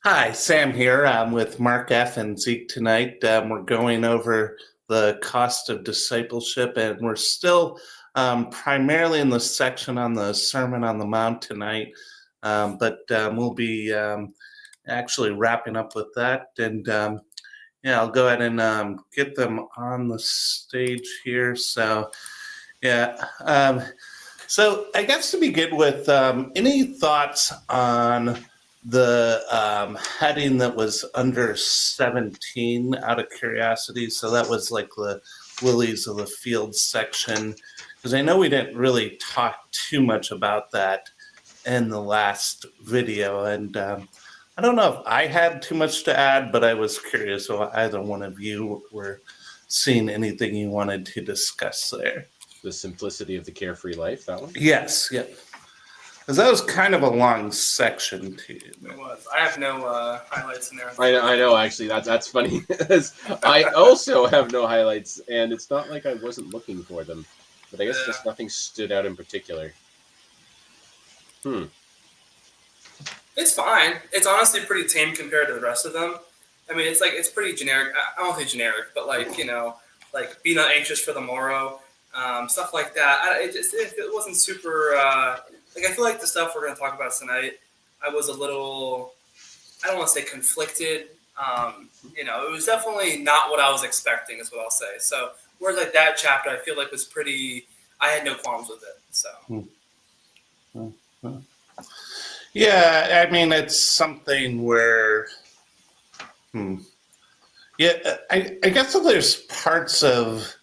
Hi, Sam here. I'm with Mark F. and Zeke tonight. We're going over the cost of discipleship, and we're still primarily in the section on the Sermon on the Mount tonight, but we'll be actually wrapping up with that. And yeah, I'll go ahead and get them on the stage here. So, yeah. So I guess to begin with, any thoughts on the heading that was under 17 out of curiosity? So that was like the lilies of the field section, because I know we didn't really talk too much about that in the last video. And I don't know if I had too much to add, but I was curious if either one of you were seeing anything you wanted to discuss there. The simplicity of the carefree life, that one? Yes, yeah. Because that was kind of a long section too. It was. I have no highlights in there. I know. Actually, that's funny. I also have no highlights, and it's not like I wasn't looking for them, but I guess just nothing stood out in particular. It's fine. It's honestly pretty tame compared to the rest of them. I mean, it's pretty generic. I don't say generic, but like be not anxious for the morrow, stuff like that. It wasn't super. I feel like the stuff we're going to talk about tonight, I was a little, I don't want to say conflicted. It was definitely not what I was expecting, is what I'll say. So, whereas like that chapter, I feel like was pretty, I had no qualms with it. So. Yeah, I mean, it's something where, yeah, I guess that there's parts of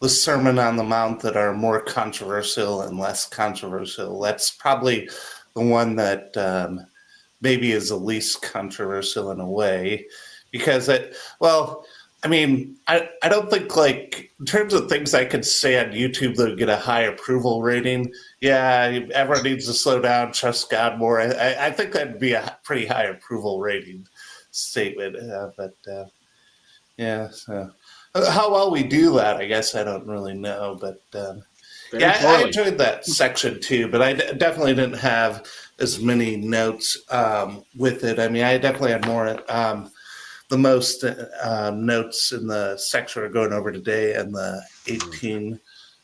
the Sermon on the Mount that are more controversial and less controversial. That's probably the one that maybe is the least controversial in a way, because I don't think, like, in terms of things I could say on YouTube that would get a high approval rating, yeah, everyone needs to slow down, trust God more. I think that'd be a pretty high approval rating statement, yeah, so. How well we do that, I guess I don't really know, but I enjoyed that section too, but I definitely didn't have as many notes with it. I mean, I definitely had more, the most notes in the section we're going over today and the 18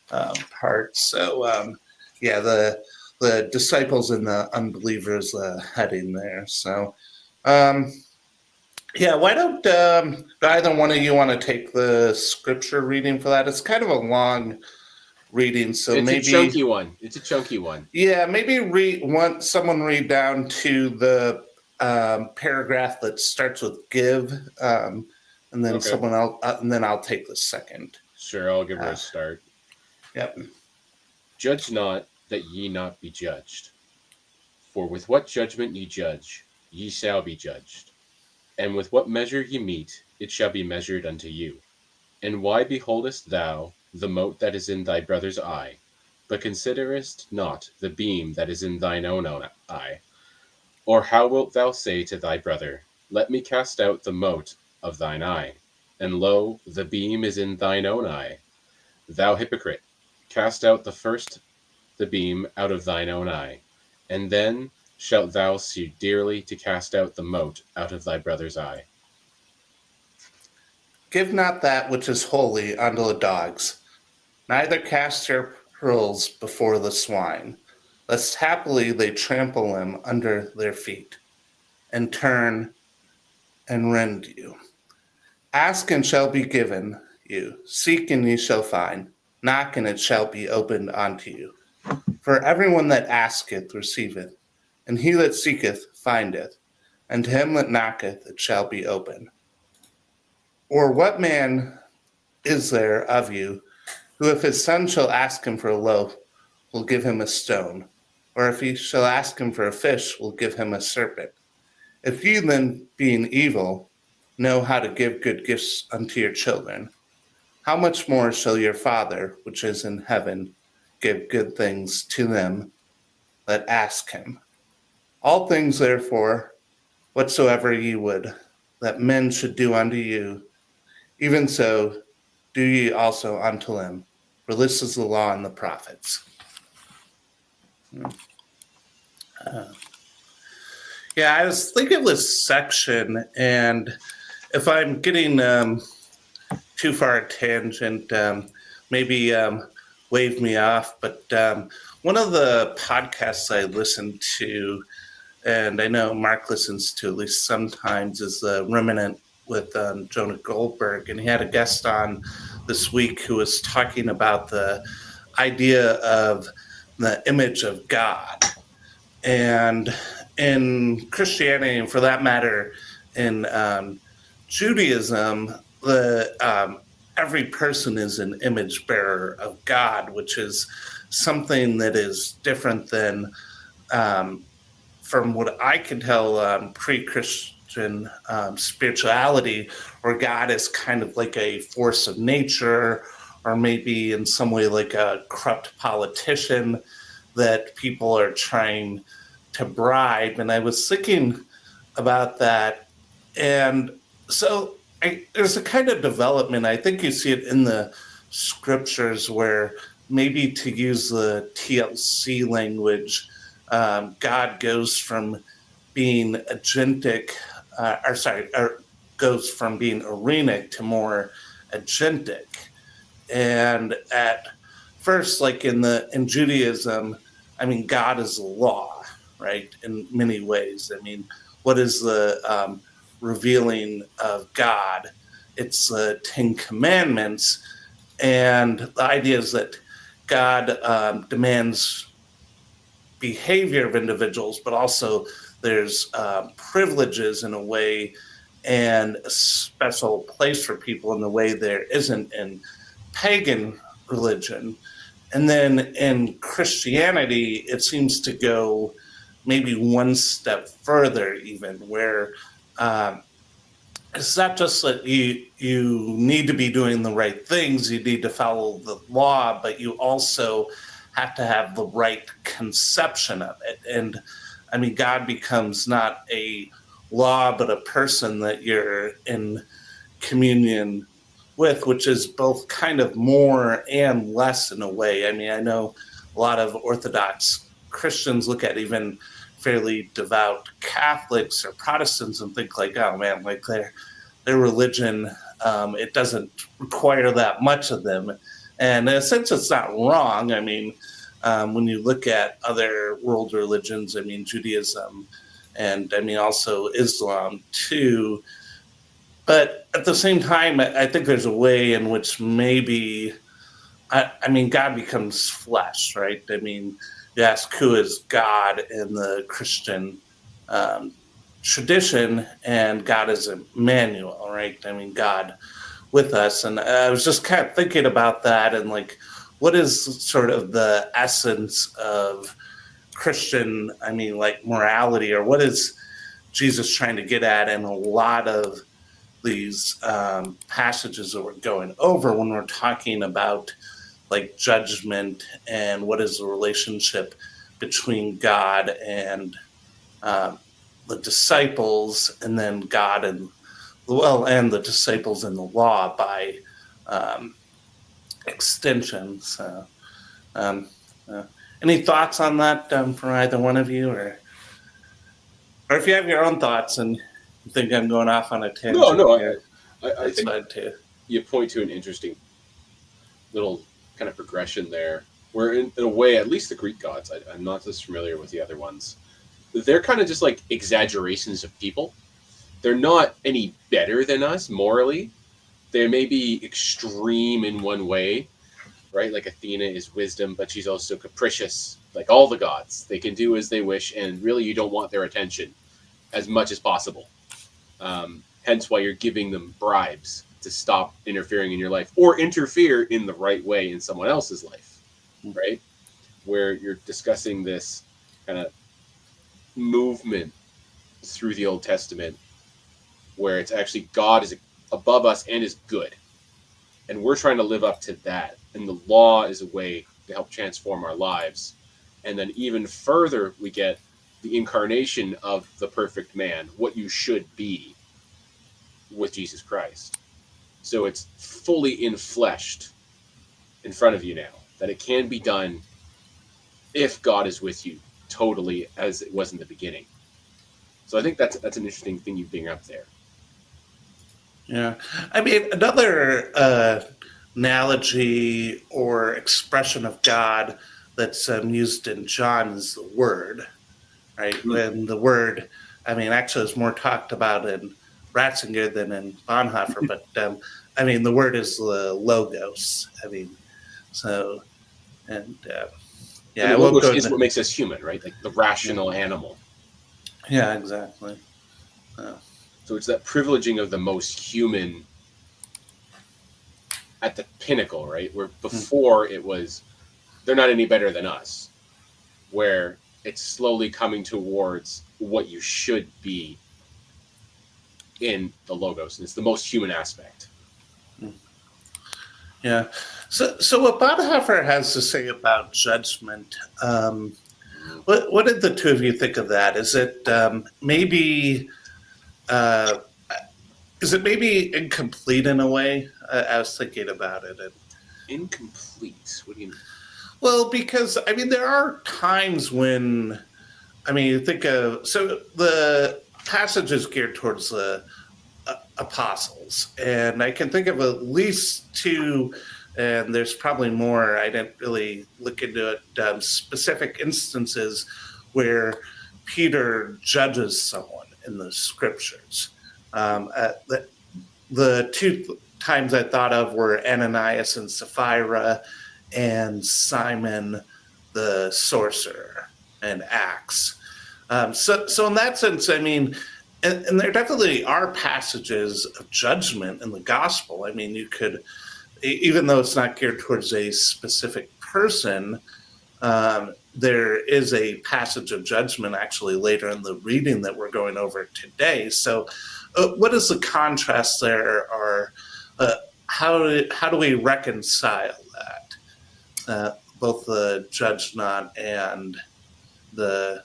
part. So, the disciples and the unbelievers heading there. So, yeah, why don't either one of you want to take the scripture reading for that? It's kind of a long reading, so it's maybe a chunky one. It's a chunky one. Yeah, maybe someone read down to the paragraph that starts with "give," and then someone else, and then I'll take the second. Sure, I'll give her a start. Yep. Judge not, that ye not be judged. For with what judgment ye judge, ye shall be judged. And with what measure ye mete, it shall be measured unto you. And why beholdest thou the mote that is in thy brother's eye, but considerest not the beam that is in thine own eye? Or how wilt thou say to thy brother, Let me cast out the mote of thine eye, and lo, the beam is in thine own eye? Thou hypocrite, cast out the beam out of thine own eye, and then shalt thou see dearly to cast out the mote out of thy brother's eye. Give not that which is holy unto the dogs, neither cast your pearls before the swine, lest haply they trample them under their feet, and turn and rend you. Ask and shall be given you, seek and ye shall find, knock and it shall be opened unto you. For everyone that asketh receiveth, and he that seeketh findeth, and to him that knocketh it shall be opened. Or what man is there of you, who if his son shall ask him for a loaf, will give him a stone? Or if he shall ask him for a fish, will give him a serpent? If ye then, being evil, know how to give good gifts unto your children, how much more shall your Father, which is in heaven, give good things to them that ask him? All things, therefore, whatsoever ye would that men should do unto you, even so do ye also unto them. For this is the law and the prophets. Yeah, I was thinking of this section, and if I'm getting too far a tangent, maybe wave me off. But one of the podcasts I listen to, and I know Mark listens to at least sometimes, is the Remnant with Jonah Goldberg, and he had a guest on this week who was talking about the idea of the image of God. And in Christianity, and for that matter, in Judaism, the every person is an image bearer of God, which is something that is different than, from what I can tell, pre-Christian spirituality, where God is kind of like a force of nature, or maybe in some way like a corrupt politician that people are trying to bribe. And I was thinking about that. And so there's a kind of development, I think you see it in the scriptures, where maybe, to use the TLC language, God goes from being agentic, or goes from being arenic to more agentic. And at first, like in Judaism, I mean, God is law, right? In many ways. I mean, what is the revealing of God? It's the Ten Commandments, and the idea is that God demands behavior of individuals, but also there's privileges in a way, and a special place for people in the way there isn't in pagan religion. And then in Christianity, it seems to go maybe one step further, even, where it's not just that you need to be doing the right things, you need to follow the law, but you also have to have the right conception of it. And I mean, God becomes not a law, but a person that you're in communion with, which is both kind of more and less in a way. I mean, I know a lot of Orthodox Christians look at even fairly devout Catholics or Protestants and think like, oh man, like their religion, it doesn't require that much of them. And in a sense, it's not wrong. I mean, when you look at other world religions, I mean, Judaism, and I mean also Islam too. But at the same time, I think there's a way in which maybe, I mean, God becomes flesh, right? I mean, you ask who is God in the Christian tradition, and God is Emmanuel, right? I mean, God with us. And I was just kind of thinking about that, and like, what is sort of the essence of Christian, I mean, like morality, or what is Jesus trying to get at in a lot of these passages that we're going over when we're talking about like judgment, and what is the relationship between God and the disciples, and then God and the disciples in the law by extension. So, any thoughts on that from either one of you, or if you have your own thoughts and you think I'm going off on a tangent? No, here, I think fine too. You point to an interesting little kind of progression there, where in a way, at least the Greek gods, I'm not as familiar with the other ones, they're kind of just like exaggerations of people. They're not any better than us morally. They may be extreme in one way, right? Like Athena is wisdom, but she's also capricious, like all the gods. They can do as they wish, and really you don't want their attention as much as possible. Hence why you're giving them bribes to stop interfering in your life, or interfere in the right way in someone else's life, right? Where you're discussing this kind of movement through the Old Testament, where it's actually God is above us and is good, and we're trying to live up to that, and the law is a way to help transform our lives. And then even further, we get the incarnation of the perfect man, what you should be, with Jesus Christ. So it's fully infleshed in front of you now, that it can be done if God is with you totally, as it was in the beginning. So I think that's an interesting thing you bring up there. Yeah. I mean, another analogy or expression of God that's used in John is the Word, right? When the Word, I mean, actually, is more talked about in Ratzinger than in Bonhoeffer, but I mean, the Word is the Logos. I mean, so, and yeah, And the I won't logos go is into. what makes us human, right? Like the rational animal. Yeah, exactly. So it's that privileging of the most human at the pinnacle, right? Where before it was, they're not any better than us. Where it's slowly coming towards what you should be in the logos, and it's the most human aspect. Yeah. So what Bonhoeffer has to say about judgment, what did the two of you think of that? Uh, is it maybe incomplete in a way? I was thinking about it. Incomplete? What do you mean? Well, because I mean, there are times when, I mean, you think of, so the passage is geared towards the apostles, and I can think of at least two, and there's probably more. I didn't really look into it. Specific instances where Peter judges someone in the scriptures. The two times I thought of were Ananias and Sapphira, and Simon the sorcerer and Acts. So in that sense, I mean, and there definitely are passages of judgment in the gospel. I mean, you could, even though it's not geared towards a specific person, there is a passage of judgment actually later in the reading that we're going over today. So, what is the contrast there, or how do we reconcile that? Both the judge not and the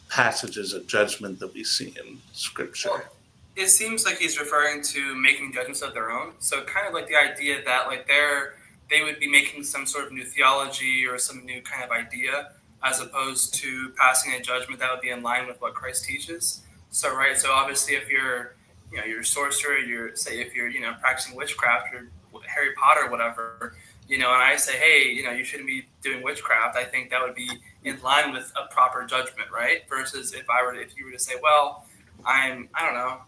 passages of judgment that we see in Scripture. Well, it seems like he's referring to making judgments of their own. So kind of like the idea that like they would be making some sort of new theology or some new kind of idea, as opposed to passing a judgment that would be in line with what Christ teaches. So right, so obviously if you're you're a sorcerer, if you're practicing witchcraft or Harry Potter or whatever, and I say, hey, you shouldn't be doing witchcraft. I think that would be in line with a proper judgment, right? Versus if you were to say, well, I don't know,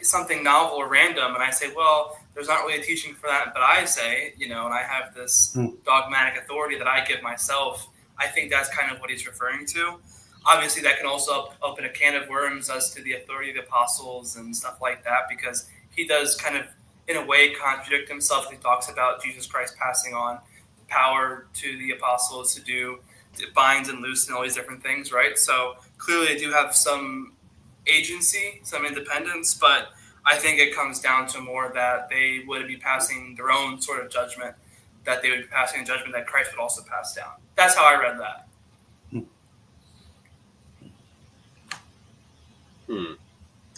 something novel or random, and I say, well, there's not really a teaching for that, but I say, and I have this dogmatic authority that I give myself. I think that's kind of what he's referring to. Obviously, that can also open a can of worms as to the authority of the apostles and stuff like that, because he does kind of, in a way, contradict himself. He talks about Jesus Christ passing on the power to the apostles to do binds and loose and all these different things, right? So clearly they do have some agency, some independence, but I think it comes down to more that they would be passing their own sort of judgment, that they would be passing a judgment that Christ would also pass down. That's how I read that.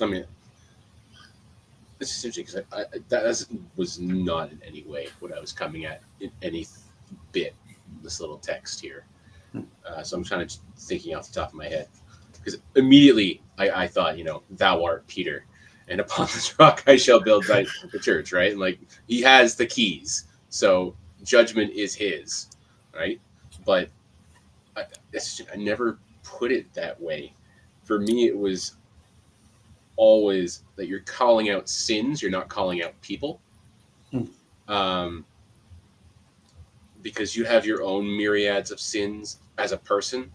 I mean, this is interesting because that was not in any way what I was coming at in any bit, this little text here. So I'm kind of thinking off the top of my head, because immediately I thought, thou art Peter, and upon this rock I shall build the church, right? And like, he has the keys, so judgment is his, right? But I never put it that way. For me, it was always that you're calling out sins, you're not calling out people. Because you have your own myriads of sins as a person.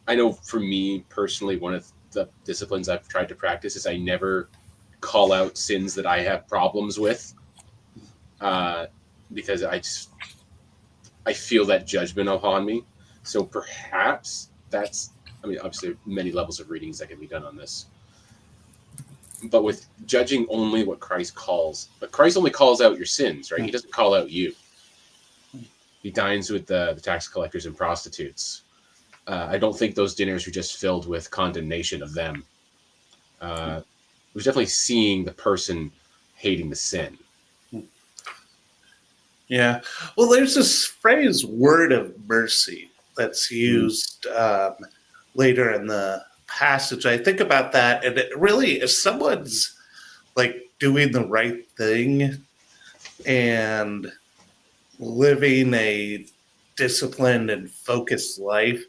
I know for me personally, one of the disciplines I've tried to practice is I never call out sins that I have problems with, because I feel that judgment upon me. So perhaps that's, obviously many levels of readings that can be done on this. But with judging only what Christ calls, but Christ only calls out your sins, right? He doesn't call out you. He dines with the tax collectors and prostitutes. I don't think those dinners were just filled with condemnation of them. It was definitely seeing the person hating the sin. Yeah. Well, there's this phrase, word of mercy, that's used later in the passage, I think about that, and it really, if someone's like doing the right thing and living a disciplined and focused life,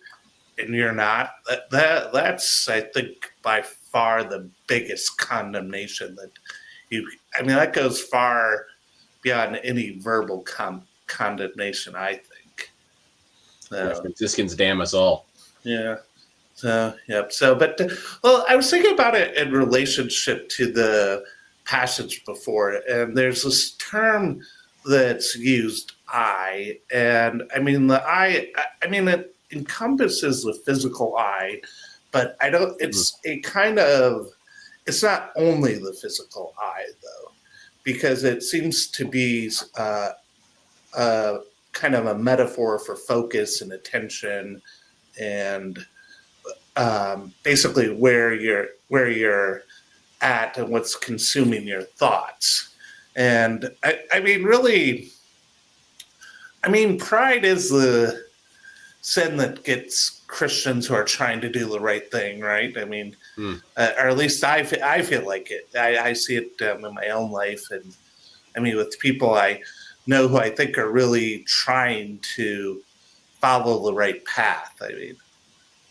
and you're not, that's I think by far the biggest condemnation that you. I mean, that goes far beyond any verbal condemnation, I think. Yeah, Franciscans damn us all. Yeah. So, yep. So, but, well, I was thinking about it in relationship to the passage before, and there's this term that's used, eye. And I mean, the eye, I mean, it encompasses the physical eye, but I don't, it's a kind of, it's not only the physical eye, though, because it seems to be kind of a metaphor for focus and attention and basically where you're at and what's consuming your thoughts. And I mean, really, I mean, pride is the sin that gets Christians who are trying to do the right thing, right? I mean, or at least I feel like it. I see it in my own life, and I mean, with people I know who I think are really trying to follow the right path. I mean,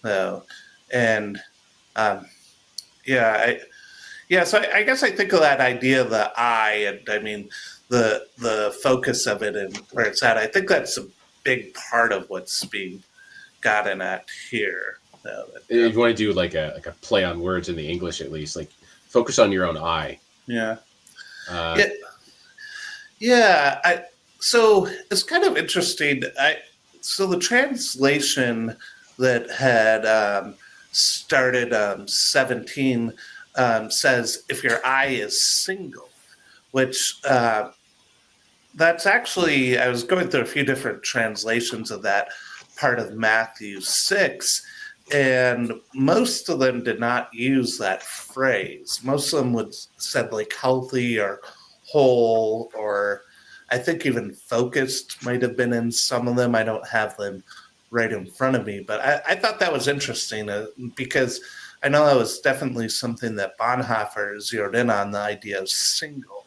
so. And yeah, so I guess I think of that idea of the eye, and I mean the focus of it and where it's at. I think that's a big part of what's being gotten at here. If you want to do like a play on words in the English, at least, like focus on your own eye. Yeah. So it's kind of interesting. So the translation that had started 17 says if your eye is single, which that's actually, I was going through a few different translations of that part of Matthew 6, and most of them did not use that phrase. Most of them would said like healthy or whole, or I think even focused might have been in some of them. I don't have them right in front of me, but I thought that was interesting because I know that was definitely something that Bonhoeffer zeroed in on, the idea of single.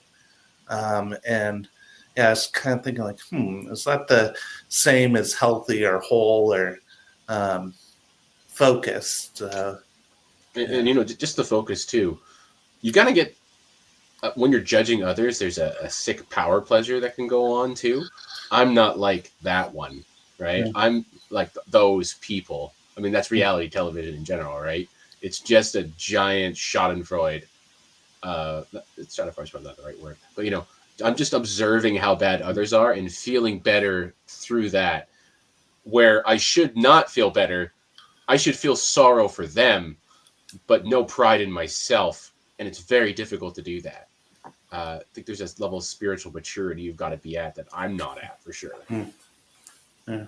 And yeah, I was kind of thinking like, is that the same as healthy or whole or focused? And you know, just the focus too. You got to get, when you're judging others, there's a sick power pleasure that can go on too. I'm not like that one, right? Yeah. I'm like those people. I mean, that's reality television in general, right? It's just a giant schadenfreude. Schadenfreude is probably not the right word, but you know, I'm just observing how bad others are and feeling better through that. Where I should not feel better, I should feel sorrow for them, but no pride in myself. And it's very difficult to do that. I think there's this level of spiritual maturity you've got to be at that I'm not at, for sure. Yeah.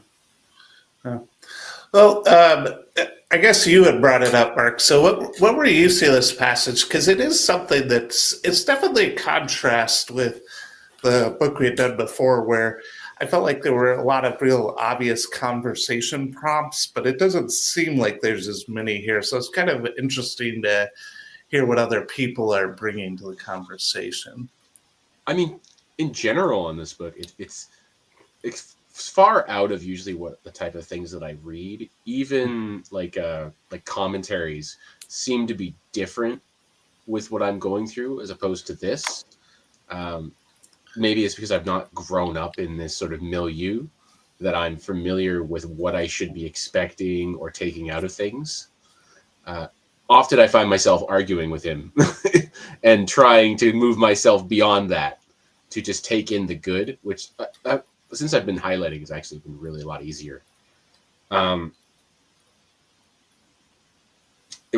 Well, I guess you had brought it up, Mark. So what were you see this passage? Because it is something it's definitely a contrast with the book we had done before, where I felt like there were a lot of real obvious conversation prompts, but it doesn't seem like there's as many here. So it's kind of interesting to hear what other people are bringing to the conversation. I mean, in general on this book, it's far out of usually what the type of things that I read. Even like commentaries seem to be different with what I'm going through as opposed to this. Maybe it's because I've not grown up in this sort of milieu that I'm familiar with what I should be expecting or taking out of things. Often I find myself arguing with him and trying to move myself beyond that to just take in the good, which since I've been highlighting has actually been really a lot easier. It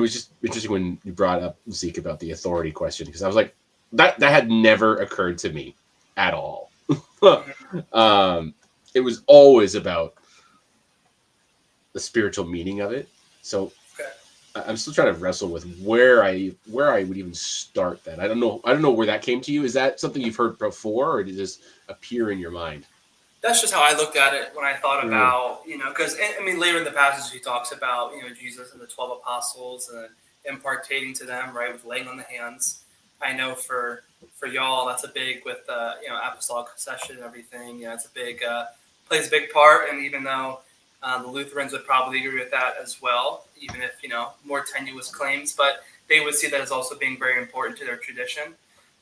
was just interesting when you brought up, Zeke, about the authority question, because I was like, that had never occurred to me at all. It was always about the spiritual meaning of it. So I'm still trying to wrestle with where I would even start that. I don't know where that came to you. Is that something you've heard before, or did this appear in your mind? that's just how I looked at it when I thought about, because I mean, later in the passage he talks about, Jesus and the 12 apostles and impartating to them, right, with laying on the hands. I know for y'all, that's a big with apostolic succession and everything. It's a big plays a big part. And even though the Lutherans would probably agree with that as well, even if more tenuous claims, but they would see that as also being very important to their tradition.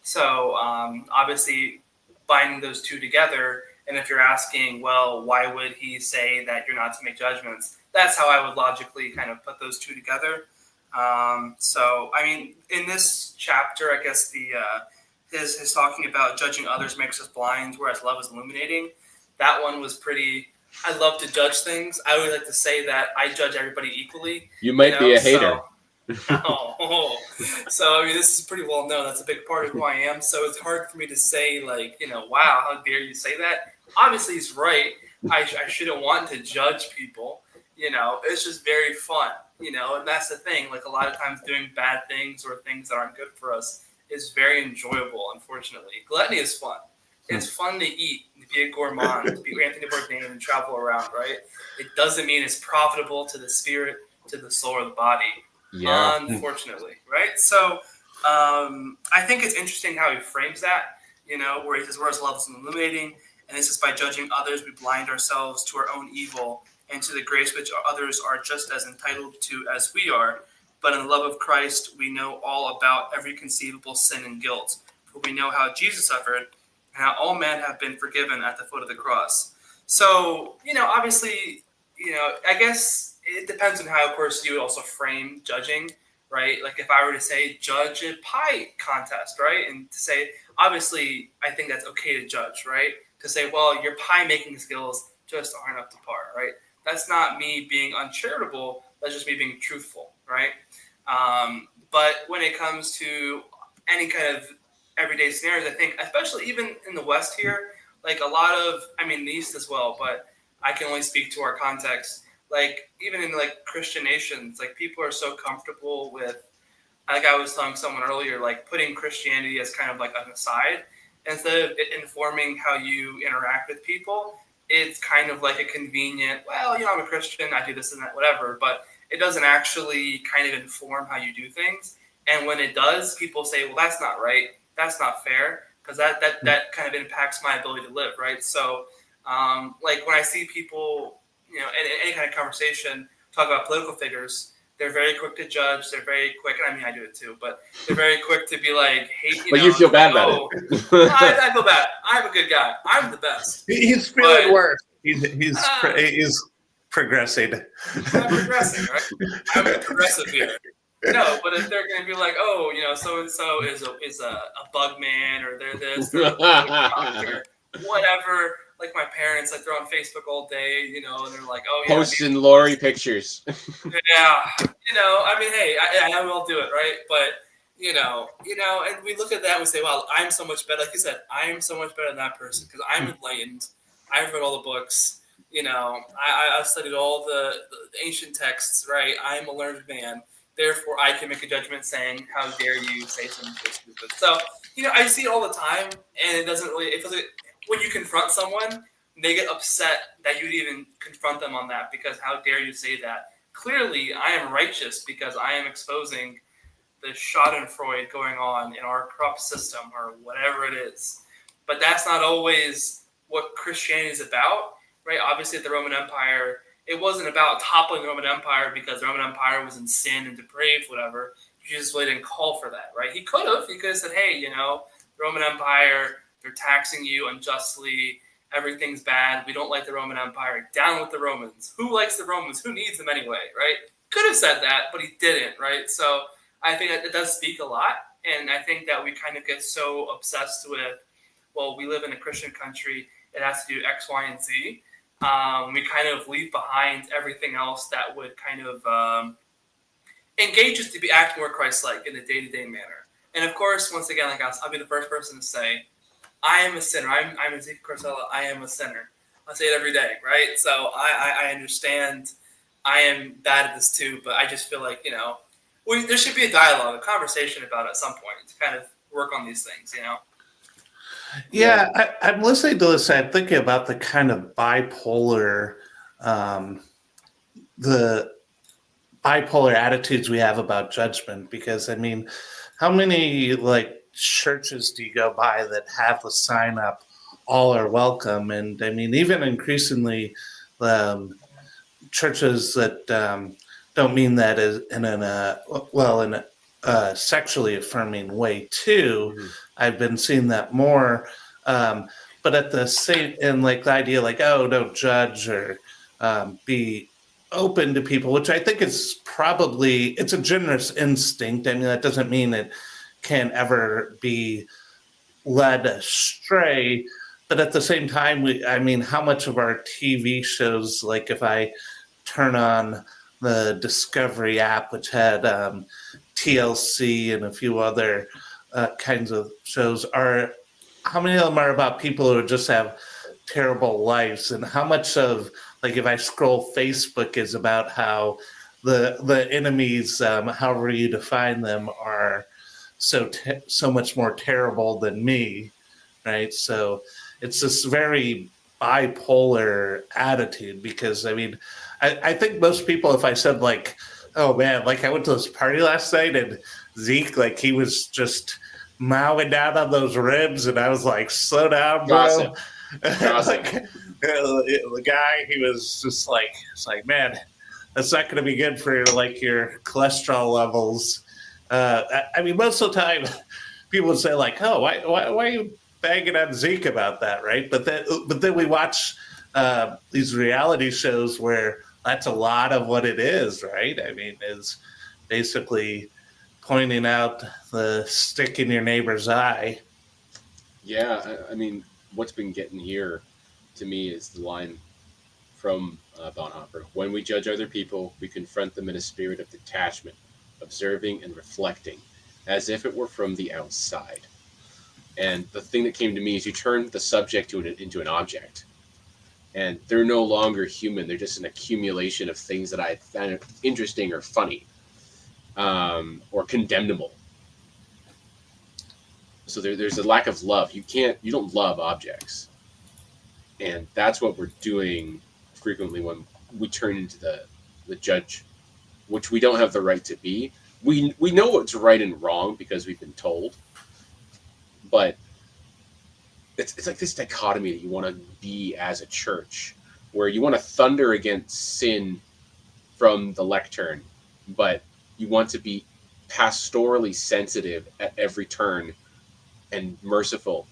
So obviously, binding those two together. And if you're asking, well, why would he say that you're not to make judgments? That's how I would logically kind of put those two together. So, I mean, in this chapter, I guess his talking about judging others makes us blind, whereas love is illuminating. That one was pretty. I love to judge things. I would like to say that I judge everybody equally. You might be a hater. So I mean, this is pretty well known. That's a big part of who I am. So it's hard for me to say, like, wow, how dare you say that? Obviously, he's right. I shouldn't want to judge people. It's just very fun. And that's the thing. Like, a lot of times doing bad things or things that aren't good for us is very enjoyable, unfortunately. Gluttony is fun. It's fun to eat, to be a gourmand, to be Anthony Bourdain and travel around, right? It doesn't mean it's profitable to the spirit, to the soul, or the body. Yeah. Unfortunately, right? So I think it's interesting how he frames that, where he says, whereas love is illuminating, and this is by judging others, we blind ourselves to our own evil and to the grace which others are just as entitled to as we are. But in the love of Christ, we know all about every conceivable sin and guilt. For we know how Jesus suffered and how all men have been forgiven at the foot of the cross. So, obviously, I guess it depends on how, of course, you would also frame judging, right? Like if I were to say judge a pie contest, right? And to say, obviously, I think that's okay to judge, right? To say, well, your pie making skills just aren't up to par, right? That's not me being uncharitable. That's just me being truthful, right? But when it comes to any kind of everyday scenarios, I think, especially even in the West here, like a lot of, I mean, the East as well, but I can only speak to our context. Like even in like Christian nations, like people are so comfortable with, like I was telling someone earlier, like putting Christianity as kind of like an aside instead of it informing how you interact with people. It's kind of like a convenient, well, I'm a Christian, I do this and that, whatever, but it doesn't actually kind of inform how you do things. And when it does, people say, well, that's not right, that's not fair, because that kind of impacts my ability to live, right? So like when I see people, in any kind of conversation, talk about political figures, they're very quick to judge. They're very quick. I mean, I do it too, but they're very quick to be like, "Hey, but you feel bad about it." I feel bad. I'm a good guy. I'm the best. He's feeling worse. He's progressing. I'm progressing, right? I'm progressive here. No, but if they're going to be like, oh, so and so is a bug man, or they're this, they're doctor, whatever. Like my parents, like they're on Facebook all day, and they're like, oh yeah, posting Lori pictures. Yeah, I mean, hey, I will do it, right? But and we look at that and we say, well, I'm so much better. Like you said, I'm so much better than that person because I'm enlightened. I've read all the books. I've studied all the ancient texts, right? I'm a learned man. Therefore, I can make a judgment saying, how dare you say something so stupid? So, I see it all the time, and it doesn't really, it feels like when you confront someone, they get upset that you'd even confront them on that because how dare you say that? Clearly, I am righteous because I am exposing the schadenfreude going on in our corrupt system or whatever it is. But that's not always what Christianity is about, right? Obviously, at the Roman Empire, it wasn't about toppling the Roman Empire because the Roman Empire was in sin and depraved, whatever. Jesus really didn't call for that, right? He could have. He could have said, hey, the Roman Empire, they're taxing you unjustly. Everything's bad. We don't like the Roman Empire. Down with the Romans. Who likes the Romans? Who needs them anyway, right? Could have said that, but he didn't, right? So I think that it does speak a lot. And I think that we kind of get so obsessed with, well, we live in a Christian country. It has to do X, Y, and Z. We kind of leave behind everything else that would kind of engage us to be acting more Christ-like in a day-to-day manner. And of course, once again, like I'll be the first person to say, I am a sinner. I'm Ezekiel Corsella. I am a sinner. I say it every day, right? So I understand I am bad at this too, but I just feel like, there should be a dialogue, a conversation about it at some point to kind of work on these things, Yeah, I'm listening to this. I'm thinking about the kind of um, the bipolar attitudes we have about judgment. Because I mean, how many like churches do you go by that have the sign up, "All are welcome"? And I mean, even increasingly, um, churches that don't mean that as in a sexually affirming way too. Mm-hmm. I've been seeing that more, but at the same and like the idea like, oh, don't judge or be open to people, which I think is probably it's a generous instinct. I mean, that doesn't mean it can ever be led astray. But at the same time, I mean, how much of our TV shows, like if I turn on the Discovery app, which had TLC and a few other kinds of shows, how many of them are about people who just have terrible lives, and how much of like if I scroll Facebook is about how the enemies, however you define them, are so much more terrible than me, right? So it's this very bipolar attitude because I mean, I think most people, if I said like, oh man, like I went to this party last night and Zeke, like he was just mowing down on those ribs, and I was like, slow down, bro. Gossip. Like, the guy, he was just like, it's like, man, that's not going to be good for like your cholesterol levels. I mean, most of the time, people would say like, "Oh, why are you banging on Zeke about that?" Right? But then we watch these reality shows where that's a lot of what it is, right? I mean, is basically pointing out the stick in your neighbor's eye. Yeah, I mean, what's been getting here to me is the line from Bonhoeffer: "When we judge other people, we confront them in a spirit of detachment, observing and reflecting, as if it were from the outside." And the thing that came to me is you turn the subject into an object, and they're no longer human. They're just an accumulation of things that I find interesting or funny, or condemnable. So there's a lack of love. You don't love objects, and that's what we're doing frequently when we turn into the judge, which we don't have the right to be. We know what's right and wrong because we've been told, but it's like this dichotomy that you want to be as a church, where you want to thunder against sin from the lectern, but you want to be pastorally sensitive at every turn and merciful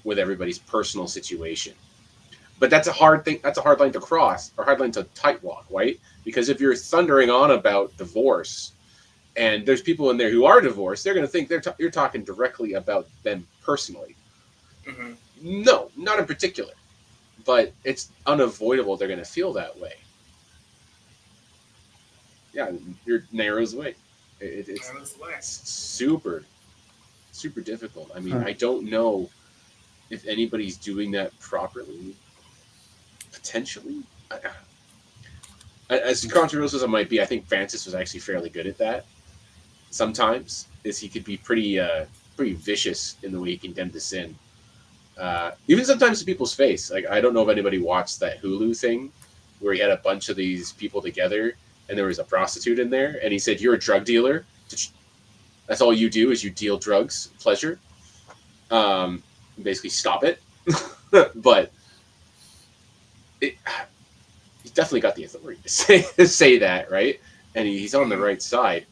with everybody's personal situation. But that's a hard thing. That's a hard line to cross, or hard line to tightwalk, right? Because if you're thundering on about divorce, and there's people in there who are divorced, they're going to think you're talking directly about them personally. Mm-hmm. No, not in particular, but it's unavoidable. They're going to feel that way. Yeah, you're narrows away. It's super, super difficult. I mean, I don't know if anybody's doing that properly. Potentially, as controversial as it might be, I think Francis was actually fairly good at that. Sometimes, is he could be pretty vicious in the way he condemned the sin. Even sometimes to people's face. Like, I don't know if anybody watched that Hulu thing where he had a bunch of these people together and there was a prostitute in there, and he said, "You're a drug dealer. That's all you do is you deal drugs, pleasure. Basically, stop it." But he's definitely got the authority to say that, right? And he's on the right side.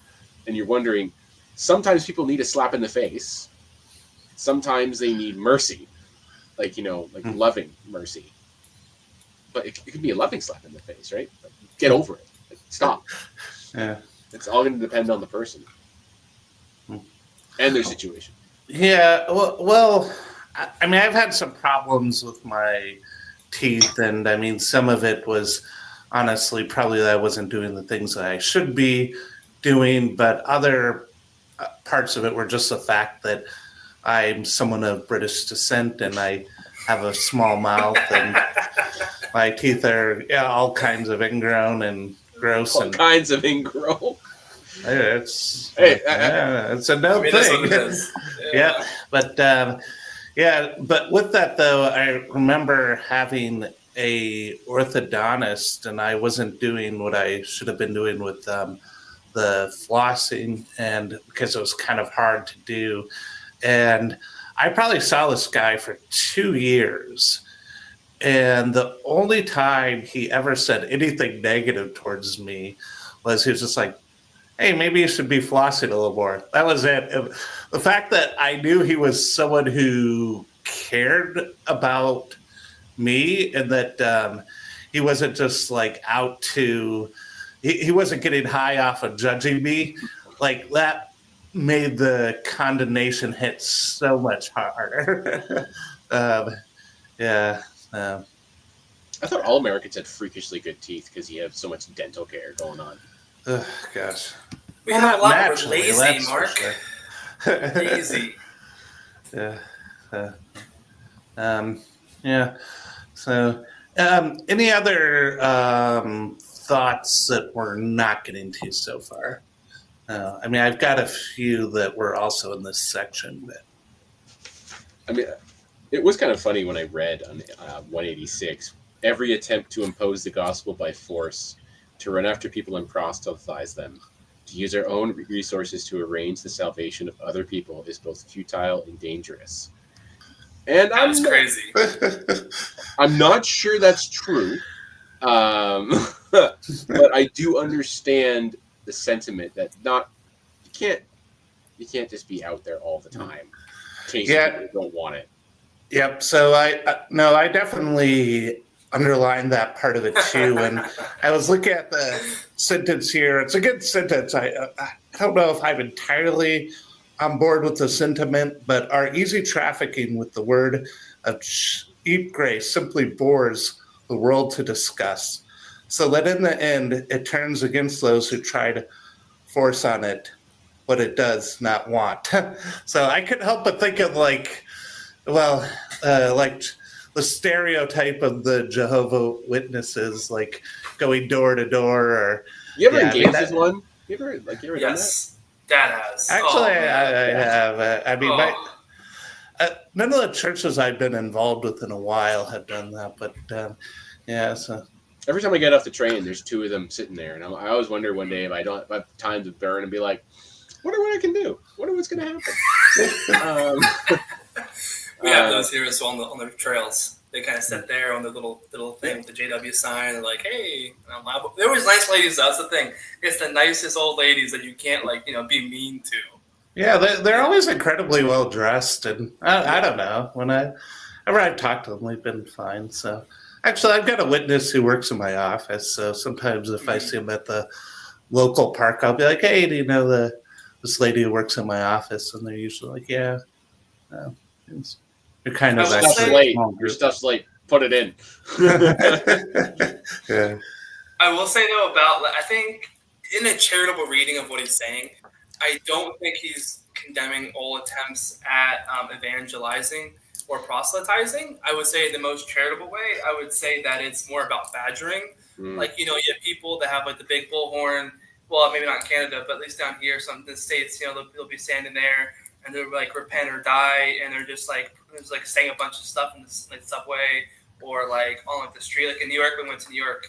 And you're wondering, sometimes people need a slap in the face. Sometimes they need mercy, like loving mercy. But it can be a loving slap in the face, right? Like, get over it. Like, stop. Yeah. It's all going to depend on the person and their situation. Yeah. Well, I mean, I've had some problems with my teeth, and I mean, some of it was honestly probably that I wasn't doing the things that I should be doing, but other parts of it were just the fact that I'm someone of British descent and I have a small mouth and my teeth are all kinds of ingrown and gross. All kinds of ingrown. It's a no thing. It is. Yeah, but Yeah, but with that though, I remember having a orthodontist, and I wasn't doing what I should have been doing with the flossing, and because it was kind of hard to do, and I probably saw this guy for 2 years, and the only time he ever said anything negative towards me was he was just like, hey, maybe you should be flossing a little more. That was it. The fact that I knew he was someone who cared about me, and that he wasn't just like out to, he wasn't getting high off of judging me, like that made the condemnation hit so much harder. um, yeah. I thought all Americans had freakishly good teeth because you have so much dental care going on. Gosh. We Well, have a not lot. We're naturally, lazy, that's for Mark. sure. Lazy. Yeah. Yeah. So, any other thoughts that we're not getting to so far? I mean, I've got a few that were also in this section, but I mean, it was kind of funny when I read on 186, every attempt to impose the gospel by force, to run after people and proselytize them, to use our own resources to arrange the salvation of other people is both futile and dangerous. And That's crazy. I'm not sure that's true, but I do understand the sentiment that you can't just be out there all the time chasing people who don't want it. Yep. So I definitely underlined that part of it too. And I was looking at the sentence here. It's a good sentence. I don't know if I'm entirely on board with the sentiment, but our easy trafficking with the word of cheap grace simply bores the world to discuss. So that in the end, it turns against those who try to force on it what it does not want. So I couldn't help but think of like the stereotype of the Jehovah Witnesses, like going door to door, or You ever engaged with one? You ever Yes, Dad has. Actually, I have. None of the churches I've been involved with in a while have done that, but yeah. So every time I get off the train, there's two of them sitting there, and I always wonder one day if I don't have time to burn and be like, wonder what I can do. Wonder what's going to happen. We have those here as well on the trails. They kind of sit there on the little thing with the JW sign, and like, hey, they're always nice ladies. That's the thing. It's the nicest old ladies that you can't be mean to. Yeah, they're always incredibly well dressed, and I don't know, whenever I've talked to them, they've been fine. So actually, I've got a witness who works in my office. So sometimes if I see him at the local park, I'll be like, hey, do you know this lady who works in my office? And they're usually like, yeah. You're kind of Your stuff's late. Your stuff's late. Put it in. Yeah. I will say though I think in a charitable reading of what he's saying, I don't think he's condemning all attempts at evangelizing or proselytizing. I would say in the most charitable way, I would say that it's more about badgering. Like, you have people that have like the big bullhorn. Well, maybe not in Canada, but at least down here, some of the states, they'll be standing there and they're like repent or die, and they're just like saying a bunch of stuff in the subway or like on like the street. Like in New York, we went to New York,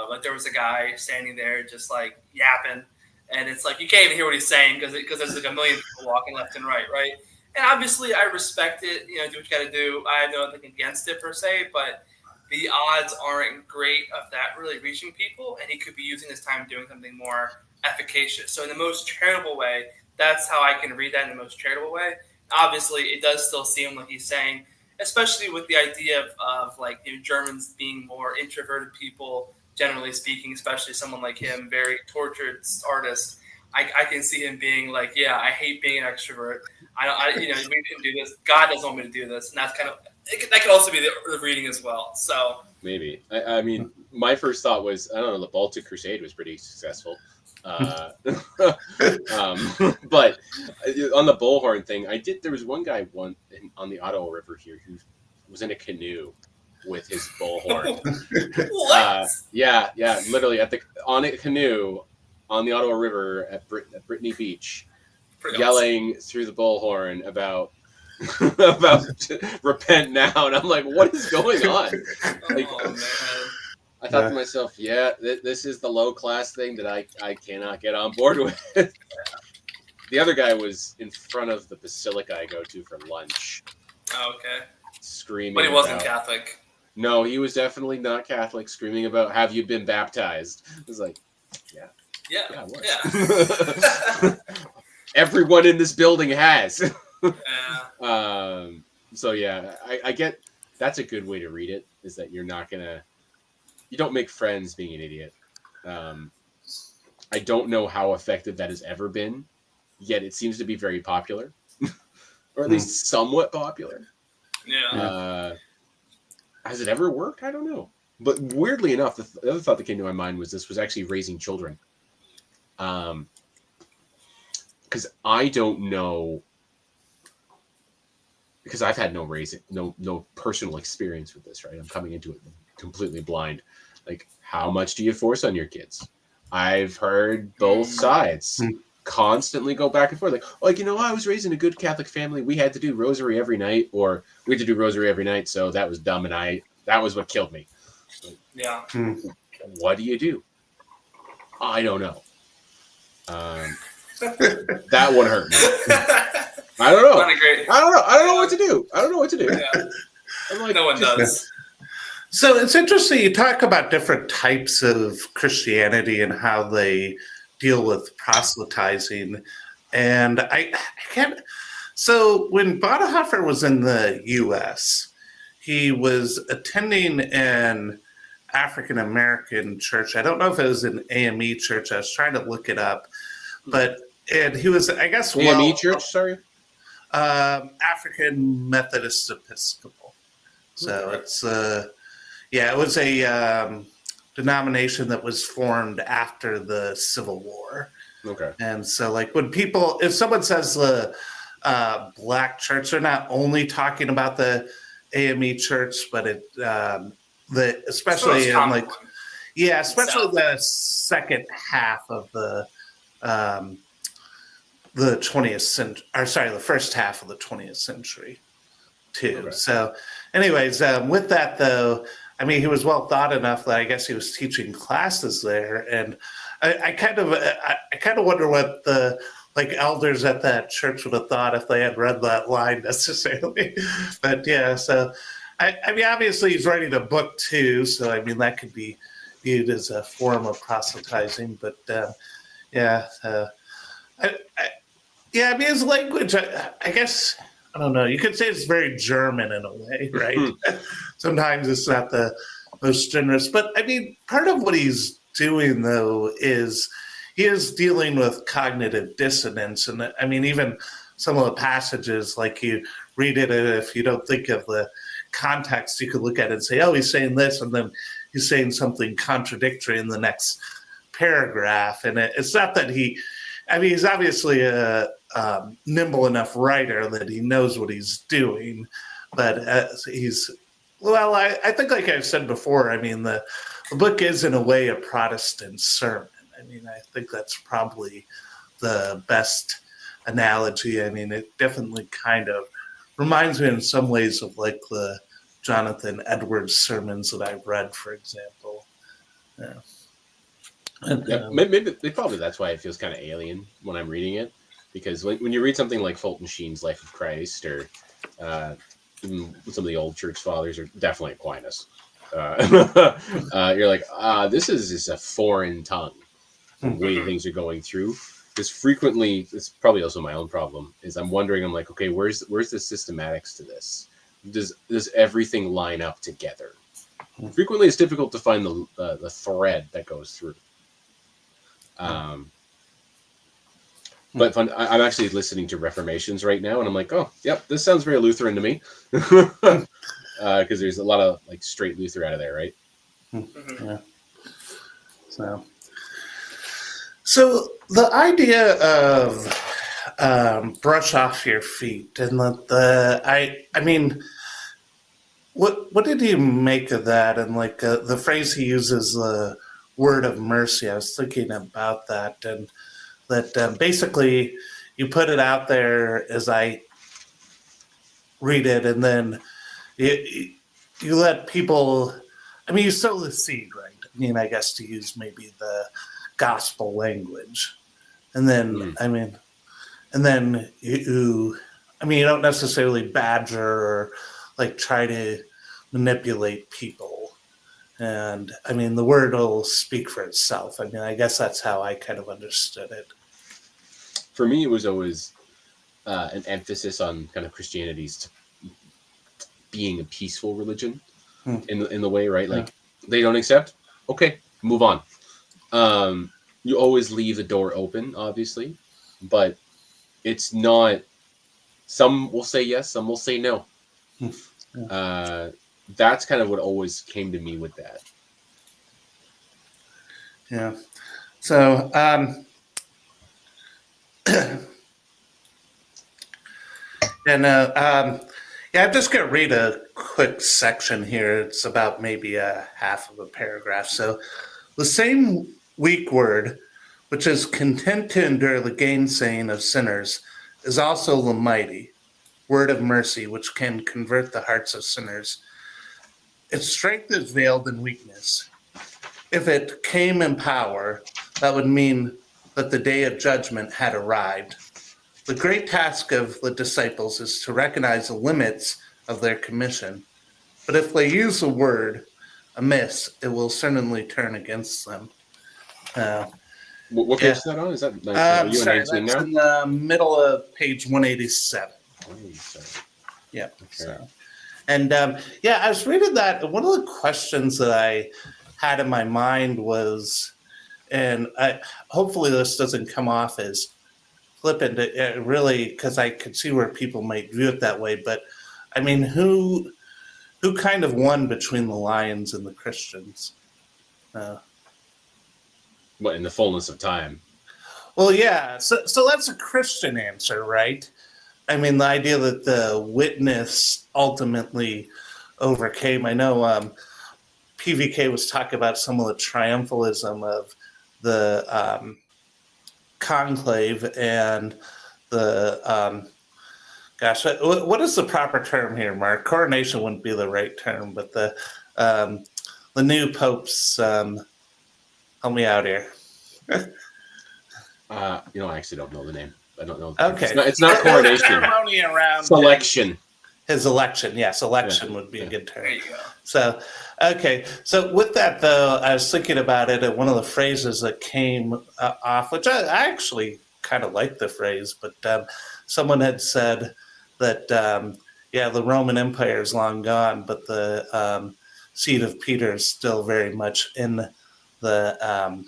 like there was a guy standing there just like yapping, and it's like you can't even hear what he's saying because there's like a million people walking left and right. And obviously, I respect it. Do what you got to do. I have nothing against it per se, but the odds aren't great of that really reaching people, and he could be using his time doing something more efficacious. So in the most charitable way, that's how I can read that in the most charitable way. Obviously, it does still seem like he's saying, especially with the idea of like Germans being more introverted people, generally speaking, especially someone like him, very tortured artist. I can see him being like, yeah, I hate being an extrovert. We didn't do this. God doesn't want me to do this, and that's kind of that could also be the reading as well. So maybe I mean, my first thought was I don't know. The Baltic Crusade was pretty successful. But on the bullhorn thing, there was one guy on the Ottawa River here who was in a canoe with his bullhorn. What? Yeah, literally on a canoe on the Ottawa River at Brittany Beach, yelling through the bullhorn about about repent now, and I'm like, what is going on? Like, Oh man. I thought to myself, yeah, this is the low class thing that I cannot get on board with. The other guy was in front of the basilica I go to for lunch, Oh, okay. screaming. But he wasn't about, Catholic. No, he was definitely not Catholic, screaming about, have you been baptized? I was like, yeah. Yeah. Yeah, I was. Everyone in this building has. Yeah. So yeah, I get that's a good way to read it, is that you don't make friends being an idiot. I don't know how effective that has ever been, yet it seems to be very popular, or at least somewhat popular. Yeah. Has it ever worked? I don't know. But weirdly enough, the other thought that came to my mind was this was actually raising children. Because I don't know, because I've had no personal experience with this, right? I'm coming into it completely blind. Like, how much do you force on your kids? I've heard both sides constantly go back and forth. Like, I was raised in a good Catholic family. We had to do rosary every night, or we had to do rosary every night, so that was dumb, and that was what killed me. Yeah. What do you do? I don't know. That one hurt me. I don't know. I don't know what to do. Yeah. I'm like, No one does. So it's interesting. You talk about different types of Christianity and how they deal with proselytizing. And I can't. So when Bonhoeffer was in the U.S., he was attending an African American church. I don't know if it was an AME church. I was trying to look it up. And he was, I guess, AME church, sorry? African Methodist Episcopal. So it's, it was a denomination that was formed after the Civil War. Okay. And so, like, if someone says the black church, they're not only talking about the AME church, but especially in like, especially the second half of the 20th century, the first half of the 20th century too. Okay. So anyways, with that though, I mean, he was well thought enough that I guess he was teaching classes there. And I kind of wonder what the elders at that church would have thought if they had read that line necessarily. But yeah, so I mean, obviously he's writing a book too. So I mean, that could be viewed as a form of proselytizing, but I mean, his language, I guess, I don't know. You could say it's very German in a way, right? Sometimes it's not the most generous. But, I mean, part of what he's doing, though, is he is dealing with cognitive dissonance. And, I mean, even some of the passages, like you read it, and if you don't think of the context, you could look at it and say, oh, he's saying this, and then he's saying something contradictory in the next paragraph. And it's not that he's obviously a nimble enough writer that he knows what he's doing, but I think, like I've said before, I mean, the book is in a way a Protestant sermon. I mean, I think that's probably the best analogy. I mean, it definitely kind of reminds me in some ways of like the Jonathan Edwards sermons that I've read, for example. Yeah. And, maybe probably that's why it feels kind of alien when I'm reading it, because when you read something like Fulton Sheen's Life of Christ, or even some of the old church fathers, or definitely Aquinas, you're like, this is a foreign tongue, the way things are going through. Because frequently, it's probably also my own problem, is I'm wondering, I'm like, okay, where's the systematics to this? Does everything line up together? Frequently, it's difficult to find the thread that goes through. But I'm actually listening to Reformations right now, and I'm like, oh, yep, this sounds very Lutheran to me, because there's a lot of like straight Luther out of there, right? Yeah. So the idea of brush off your feet, and I mean, what did you make of that? And like the phrase he uses, the word of mercy. I was thinking about that, and that basically you put it out there as read it, and then you let people. I mean, you sow the seed, right? I mean, I guess to use maybe the gospel language, and then and then I mean, you don't necessarily badger or like try to manipulate people. And I mean, the word will speak for itself. I mean, I guess that's how I kind of understood it. For me, it was always an emphasis on kind of Christianity's being a peaceful religion in the way, right? Like they don't accept, okay, move on. You always leave the door open, obviously, but it's not. Some will say yes, some will say no. That's kind of what always came to me with that. Yeah. So, yeah, I'm just going to read a quick section here. It's about maybe a half of a paragraph. So, the same weak word, which is content to endure the gainsaying of sinners, is also the mighty word of mercy, which can convert the hearts of sinners. Its strength is veiled in weakness. If it came in power, that would mean that the day of judgment had arrived. The great task of the disciples is to recognize the limits of their commission. But if they use the word amiss, it will certainly turn against them. What page is that on? Is that are you sorry, in 19 that's now? in the middle of page 187. 187. Yeah. Okay. So. And yeah, I was reading that. One of the questions that I had in my mind was, and hopefully this doesn't come off as flippant, really, because I could see where people might view it that way. But I mean, who kind of won between the Lions and the Christians? What, in the fullness of time? Well, yeah. So that's a Christian answer, right? I mean, the idea that the witness ultimately overcame. I know PVK was talking about some of the triumphalism of the conclave and the gosh, what is the proper term here, Mark? Coronation wouldn't be the right term, but the new pope's help me out here. I actually don't know the name. I don't know. Okay, It's not coronation. Ceremony around selection. His election, yes, election would be a good term. There you go. So, okay. So with that, though, I was thinking about it, and one of the phrases that came off, which I actually kind of like the phrase, but someone had said that, yeah, the Roman Empire is long gone, but the seed of Peter is still very much in the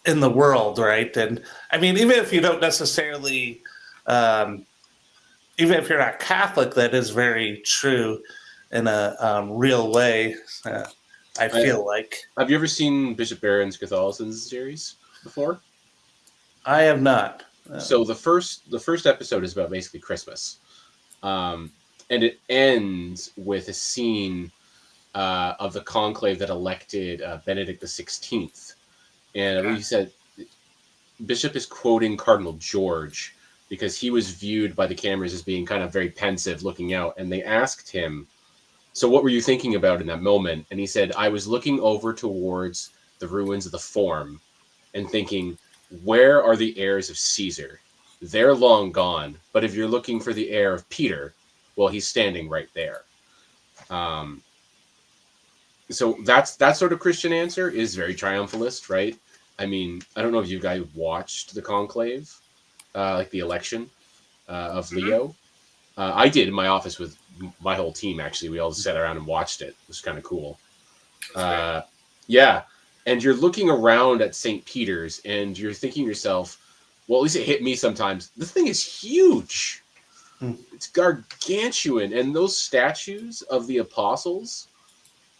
world, right? And I mean, even if you don't necessarily even if you're not Catholic, that is very true in a real way. I feel like. Have you ever seen Bishop Barron's Catholicism series before? I have not. So the first episode is about basically Christmas, and it ends with a scene of the conclave that elected Benedict XVI, and he said Bishop is quoting Cardinal George, because he was viewed by the cameras as being kind of very pensive looking out. And they asked him, so what were you thinking about in that moment? And he said, I was looking over towards the ruins of the Forum and thinking, where are the heirs of Caesar? They're long gone. But if you're looking for the heir of Peter, well, he's standing right there. So that sort of Christian answer is very triumphalist, right? I mean, I don't know if you guys watched the conclave. Like the election of Leo. I did in my office with my whole team, actually. We all sat around and watched it. It was kind of cool. Yeah. And you're looking around at St. Peter's and you're thinking to yourself, well, at least it hit me sometimes. This thing is huge. It's gargantuan. And those statues of the apostles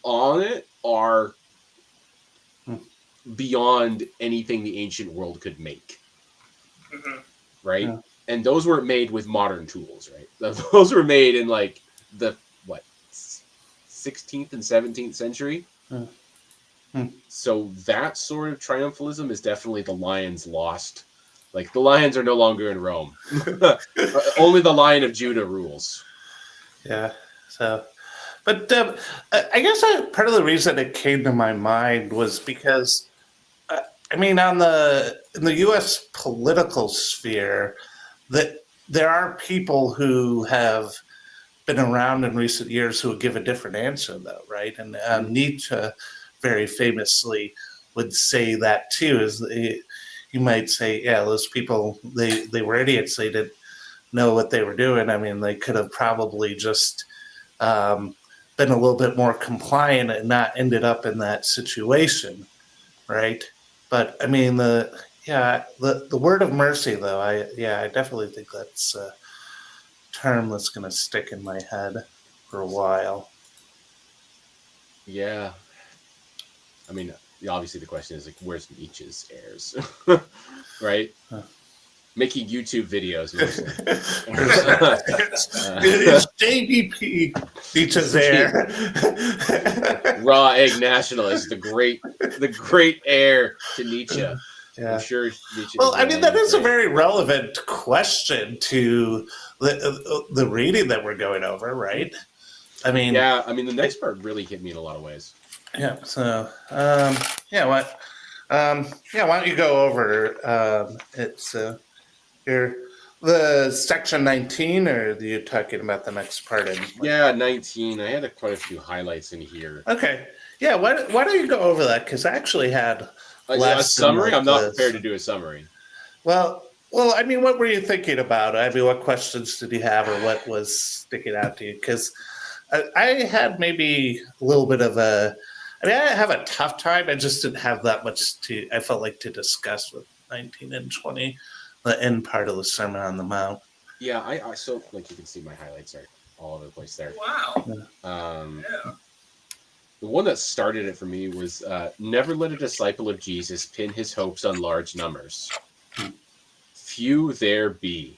on it are beyond anything the ancient world could make. Right? Yeah. And those weren't made with modern tools, right? Those were made in like the 16th and 17th century. So that sort of triumphalism is definitely the Lions lost. Like the Lions are no longer in Rome. Only the Lion of Judah rules. Yeah. So, but I guess part of the reason it came to my mind was because, I mean, in the U.S. political sphere, that there are people who have been around in recent years who would give a different answer, though, right? And Nietzsche very famously would say that too. You might say, yeah, those people they were idiots. They didn't know what they were doing. I mean, they could have probably just been a little bit more compliant and not ended up in that situation, right? But I mean, the word of mercy, though, I definitely think that's a term that's going to stick in my head for a while. Yeah. I mean, obviously the question is like, where's Nietzsche's heirs, right? Huh. Making YouTube videos mostly. It's JDP Nietzsche's heir. Raw egg nationalist, the great heir to Nietzsche. Yeah. I'm sure Nietzsche. Well, I mean, that is a very relevant question to the reading that we're going over, right? I mean, yeah. I mean, the next part really hit me in a lot of ways. Yeah. So, why don't you go over it's here the section 19, or are you talking about the next part? Yeah, 19. I had quite a few highlights in here. Okay. Yeah. Why don't you go over that? Because I actually had a summary. I'm not prepared to do a summary. Well, I mean, what were you thinking about? I mean, what questions did you have, or what was sticking out to you? Because I had maybe a little bit of I didn't have a tough time. I just didn't have that much I felt like to discuss with 19 and 20, the end part of the Sermon on the Mount. Yeah, I so like you can see my highlights are all over the place there. Wow. Yeah. The one that started it for me was never let a disciple of Jesus pin his hopes on large numbers. Few there be.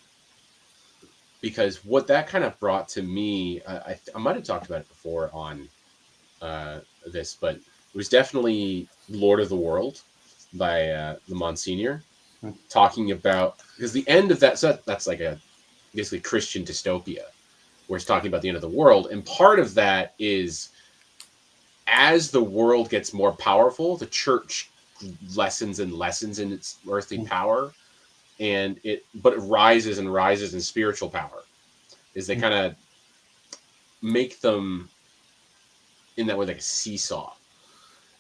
Because what that kind of brought to me, I might have talked about it before on this, but it was definitely Lord of the World by the Monsignor, talking about, because the end of that, so that's like a basically Christian dystopia, where it's talking about the end of the world. And part of that is, as the world gets more powerful, the church lessens and lessens in its earthly power, but it rises and rises in spiritual power. Is they kind of make them in that way like a seesaw.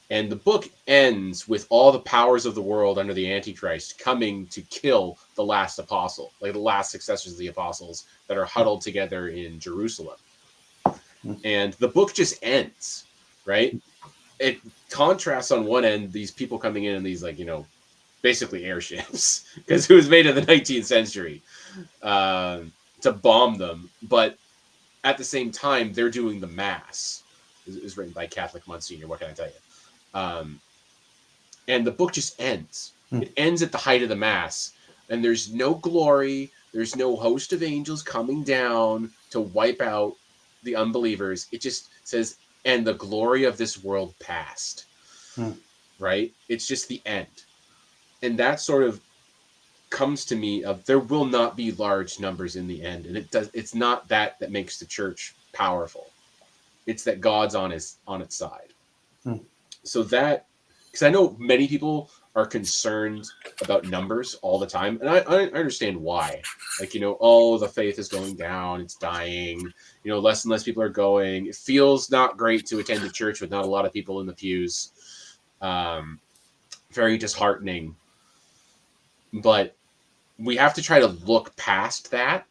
And the book ends with all the powers of the world under the Antichrist coming to kill the last apostle, like the last successors of the apostles that are huddled together in Jerusalem. And the book just ends, right? It contrasts on one end these people coming in these, like, basically airships, because it was made in the 19th century to bomb them. But at the same time, they're doing the mass. It was written by Catholic Monsignor. What can I tell you? And the book just ends. It ends at the height of the mass. And there's no glory. There's no host of angels coming down to wipe out the unbelievers. It just says, and the glory of this world passed. Right? It's just the end. And that sort of comes to me of, there will not be large numbers in the end. And it's not that makes the church powerful. It's that God's on its side. So that, because I know many people are concerned about numbers all the time. And I understand why. Like, the faith is going down, it's dying, less and less people are going. It feels not great to attend a church with not a lot of people in the pews. Very disheartening. But we have to try to look past that,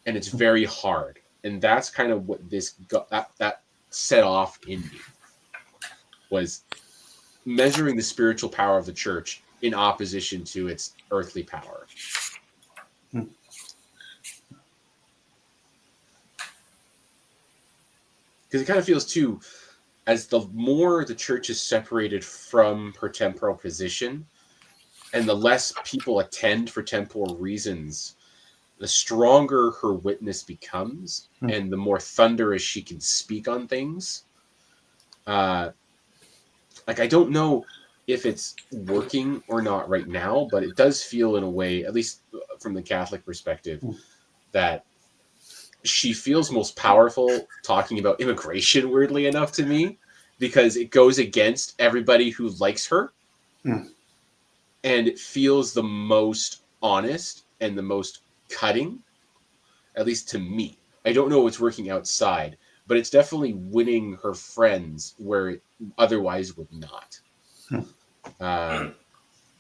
and it's very hard. And that's kind of what that set off in me, was measuring the spiritual power of the church in opposition to its earthly power. Because it kind of feels too, as the more the church is separated from her temporal position, and the less people attend for temporal reasons, the stronger her witness becomes, and the more thunderous she can speak on things. Like, I don't know if it's working or not right now, but it does feel in a way, at least from the Catholic perspective, that she feels most powerful talking about immigration, weirdly enough to me, because it goes against everybody who likes her. Hmm. And it feels the most honest and the most cutting, at least to me. I don't know what's working outside, but it's definitely winning her friends where it otherwise would not. Hmm.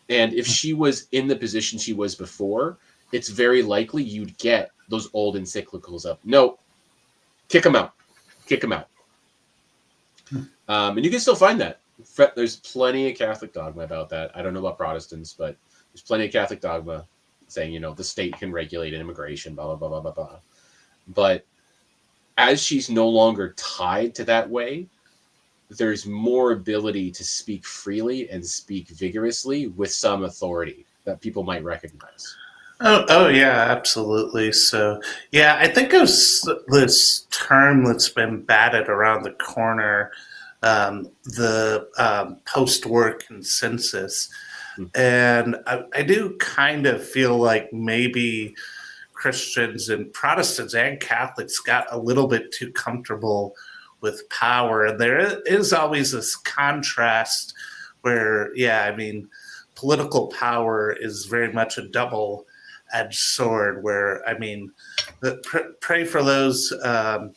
And if she was in the position she was before, it's very likely you'd get those old encyclicals of, no, kick them out. Kick them out. And you can still find that. There's plenty of Catholic dogma about that. I don't know about Protestants, but there's plenty of Catholic dogma saying, you know, the state can regulate immigration, blah, blah, blah, blah, blah, blah. But as she's no longer tied to that way, there's more ability to speak freely and speak vigorously with some authority that people might recognize. Oh yeah, absolutely. So yeah, I think it was this term that's been batted around the corner, the post-war consensus, and I do kind of feel like maybe Christians and Protestants and Catholics got a little bit too comfortable with power, and there is always this contrast where, yeah, I mean, political power is very much a double-edged sword. Where I mean, pray for those who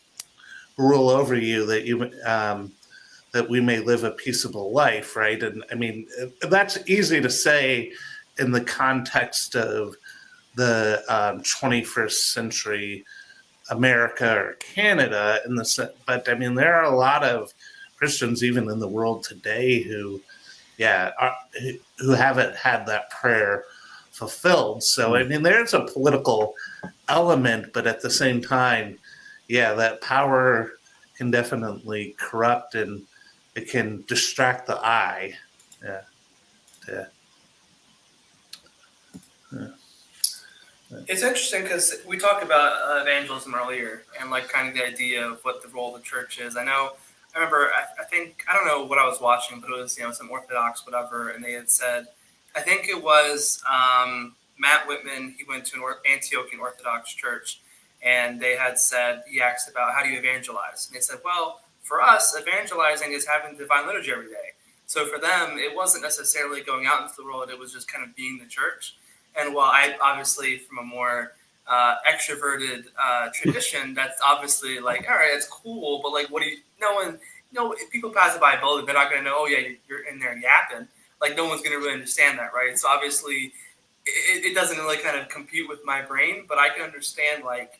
rule over you that we may live a peaceable life, right? And I mean, that's easy to say in the context of the 21st century America or Canada, but I mean, there are a lot of Christians even in the world today who, yeah, who haven't had that prayer fulfilled. So I mean, there's a political element, but at the same time, yeah, that power can definitely corrupt and it can distract the eye. Yeah. Yeah. Yeah. It's interesting because we talked about evangelism earlier and like kind of the idea of what the role of the church is. I remember, I think, I don't know what I was watching, but it was, some Orthodox, whatever. And they had said, I think it was Matt Whitman, he went to an Antiochian Orthodox church and they had said, he asked about how do you evangelize? And they said, well, for us, evangelizing is having divine liturgy every day. So for them, it wasn't necessarily going out into the world. It was just kind of being the church. And while I obviously from a more extroverted tradition, that's obviously like, all right, it's cool, but like, what do you? If people pass the Bible, they're not going to know. Oh yeah, you're in there yapping. Like no one's going to really understand that, right? So obviously, it doesn't really kind of compute with my brain, but I can understand like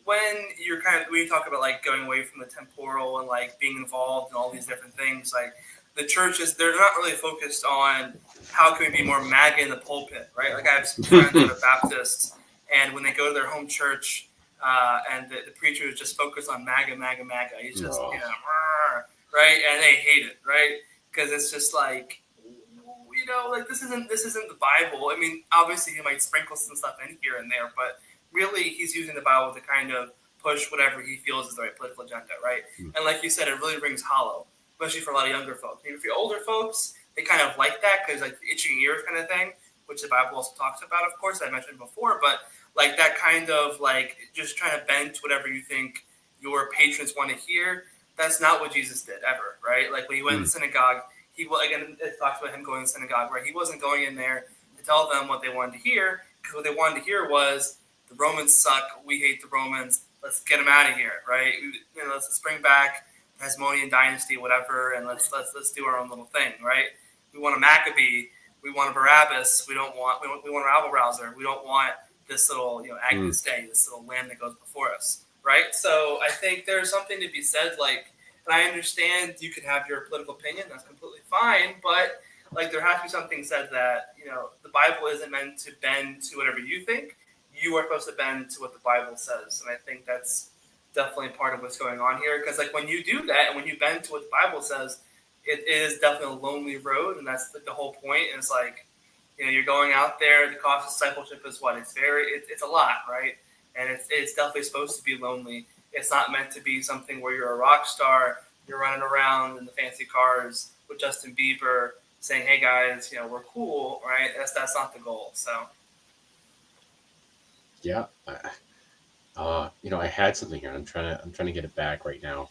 when you talk about like going away from the temporal and like being involved in all these different things, like the churches, they're not really focused on how can we be more MAGA in the pulpit, right? Like I have some friends that are Baptists, and when they go to their home church, and the preacher is just focused on MAGA, MAGA, MAGA. He's just, right? And they hate it, right? Because it's just like, like this isn't the Bible. I mean, obviously he might sprinkle some stuff in here and there, but really he's using the Bible to kind of push whatever he feels is the right political agenda, right? And like you said, it really rings hollow, especially for a lot of younger folks. Maybe for older folks, they kind of like that because like the itching ears kind of thing, which the Bible also talks about, of course, I mentioned before, but like that kind of like just trying to bend to whatever you think your patrons want to hear. That's not what Jesus did ever, right? Like when he went to the synagogue, it talks about him going to the synagogue, right? He wasn't going in there to tell them what they wanted to hear, because what they wanted to hear was the Romans suck, we hate the Romans, let's get them out of here, right? Let's bring back the Hasmonean dynasty, whatever, and let's do our own little thing, right? We want a Maccabee, we want a Barabbas, we want a rabble rouser, we don't want this little Agnus Dei, this little lamb that goes before us, right? So I think there's something to be said, like, and I understand you can have your political opinion, that's completely fine, but like there has to be something said that the Bible isn't meant to bend to whatever you think. You are supposed to bend to what the Bible says, and I think that's definitely part of what's going on here. Because like when you do that and when you bend to what the Bible says, it is definitely a lonely road, and that's the whole point. And it's like you're going out there. The cost of discipleship is what it's a lot, right? And it's definitely supposed to be lonely. It's not meant to be something where you're a rock star, you're running around in the fancy cars with Justin Bieber saying, "Hey guys, we're cool," right? That's not the goal. So, yeah, I had something here. I'm trying to get it back right now.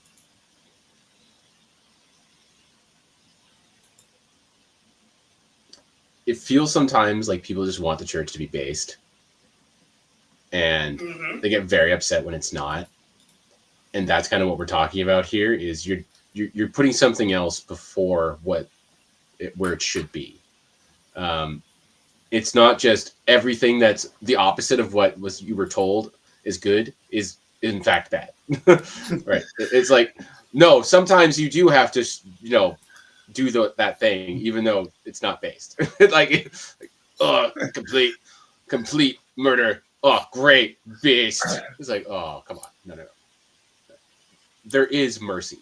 It feels sometimes like people just want the church to be based, and they get very upset when it's not. And that's kind of what we're talking about here. Is you're putting something else before where it should be. It's not just everything that's the opposite of what you were told is good is in fact bad. Right? It's like, no, sometimes you do have to do that thing even though it's not based. like complete murder. Oh, great, based. It's like, oh, come on, no. There is mercy,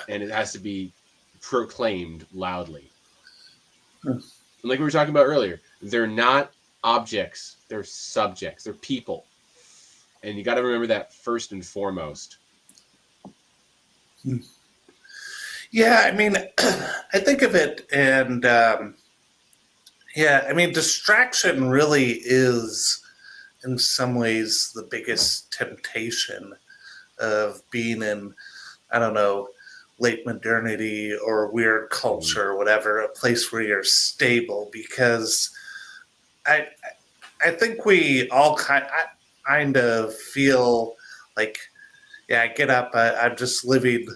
and it has to be proclaimed loudly. Like we were talking about earlier, they're not objects, they're subjects, they're people. And you got to remember that first and foremost. Yeah, I mean, I think of it, and distraction really is, in some ways, the biggest temptation of being in, I don't know, late modernity or weird culture or whatever, a place where you're stable, because I think we all kind of feel like, I get up, I'm just living,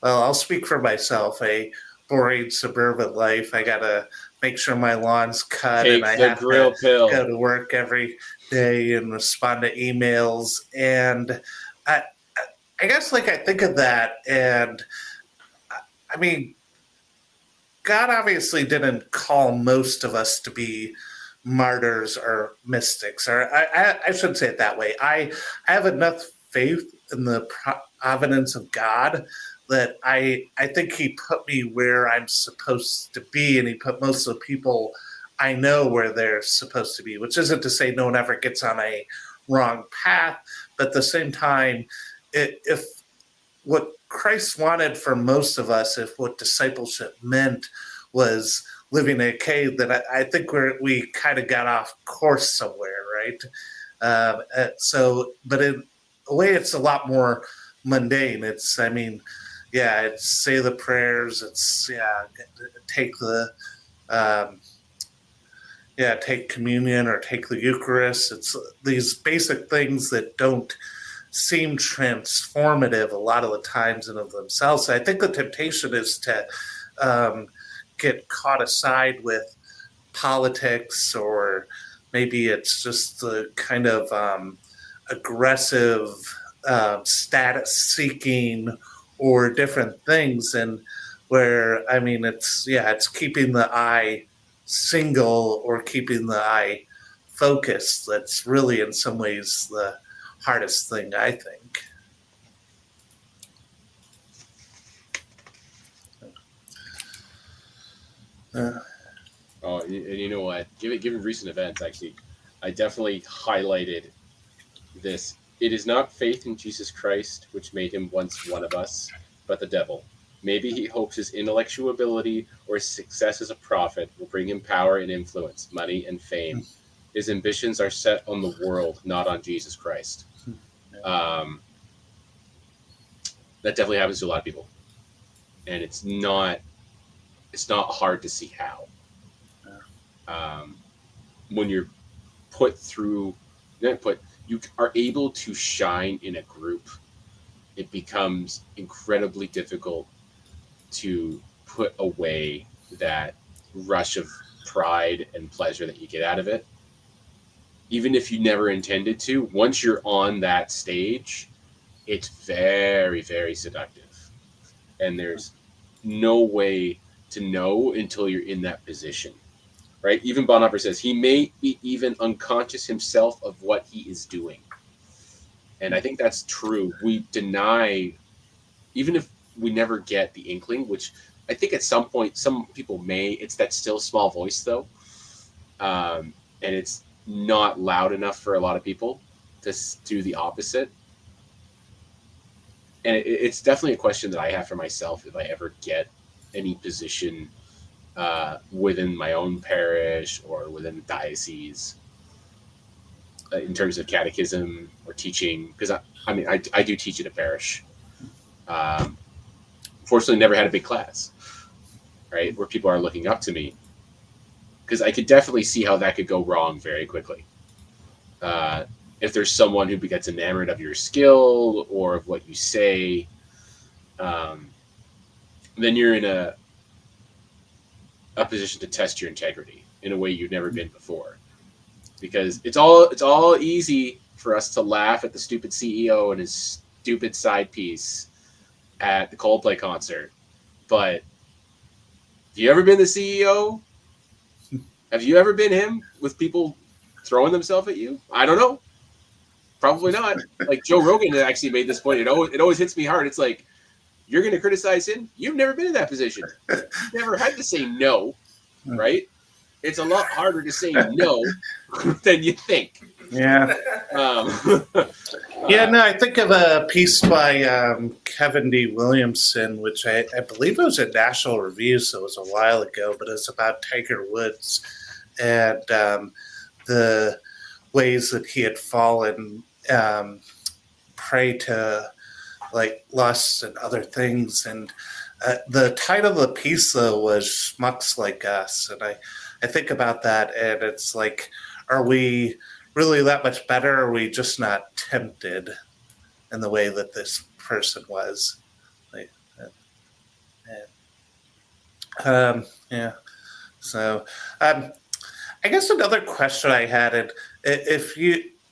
well, I'll speak for myself, a boring suburban life. I got to make sure my lawn's cut, Take and I the have grill to pill. go to work every day and respond to emails. And I guess, like, I think of that, and I mean, God obviously didn't call most of us to be martyrs or mystics, or I should say it that way. I have enough faith in the providence of God that I think He put me where I'm supposed to be, and He put most of the people I know where they're supposed to be, which isn't to say no one ever gets on a wrong path, but at the same time, if what Christ wanted for most of us, if what discipleship meant was living in a cave, then I think we kind of got off course somewhere, right? But in a way, it's a lot more mundane. It's say the prayers. It's take the take communion or take the Eucharist. It's these basic things that don't seem transformative a lot of the times in of themselves. So I think the temptation is to get caught aside with politics, or maybe it's just the kind of aggressive status seeking or different things, and where it's keeping the eye single or keeping the eye focused that's really in some ways the hardest thing, I think. And you know what? Given recent events, actually, I definitely highlighted this. It is not faith in Jesus Christ which made him once one of us, but the devil. Maybe he hopes his intellectual ability or his success as a prophet will bring him power and influence, money and fame. His ambitions are set on the world, not on Jesus Christ. That definitely happens to a lot of people, and it's not hard to see how. When you're you are able to shine in a group, it becomes incredibly difficult to put away that rush of pride and pleasure that you get out of it. Even if you never intended to, once you're on that stage, it's very, very seductive. And there's no way to know until you're in that position. Right? Even Bonhoeffer says he may be even unconscious himself of what he is doing. And I think that's true. We deny, even if we never get the inkling, which I think at some point some people may, it's that still small voice though. And it's not loud enough for a lot of people to do the opposite. And it's definitely a question that I have for myself if I ever get any position within my own parish or within the diocese. in terms of catechism or teaching, because I do teach at a parish. Fortunately, never had a big class, right, where people are looking up to me, because I could definitely see how that could go wrong very quickly. If there's someone who gets enamored of your skill or of what you say, then you're in a position to test your integrity in a way you've never been before. Because it's all easy for us to laugh at the stupid CEO and his stupid side piece at the Coldplay concert. But have you ever been the CEO? Have you ever been him with people throwing themselves at you? I don't know. Probably not. Like Joe Rogan actually made this point. It always hits me hard. It's like, you're going to criticize him? You've never been in that position. You've never had to say no, right? It's a lot harder to say no than you think. Yeah. Yeah, no, I think of a piece by Kevin D. Williamson, which I believe it was a National Review, so it was a while ago, but it's about Tiger Woods and the ways that he had fallen prey to like lust and other things. And the title of the piece, though, was Schmucks Like Us. And I think about that, and it's like, are we really that much better, or are we just not tempted in the way that this person was? Like, yeah. So I guess another question I had, and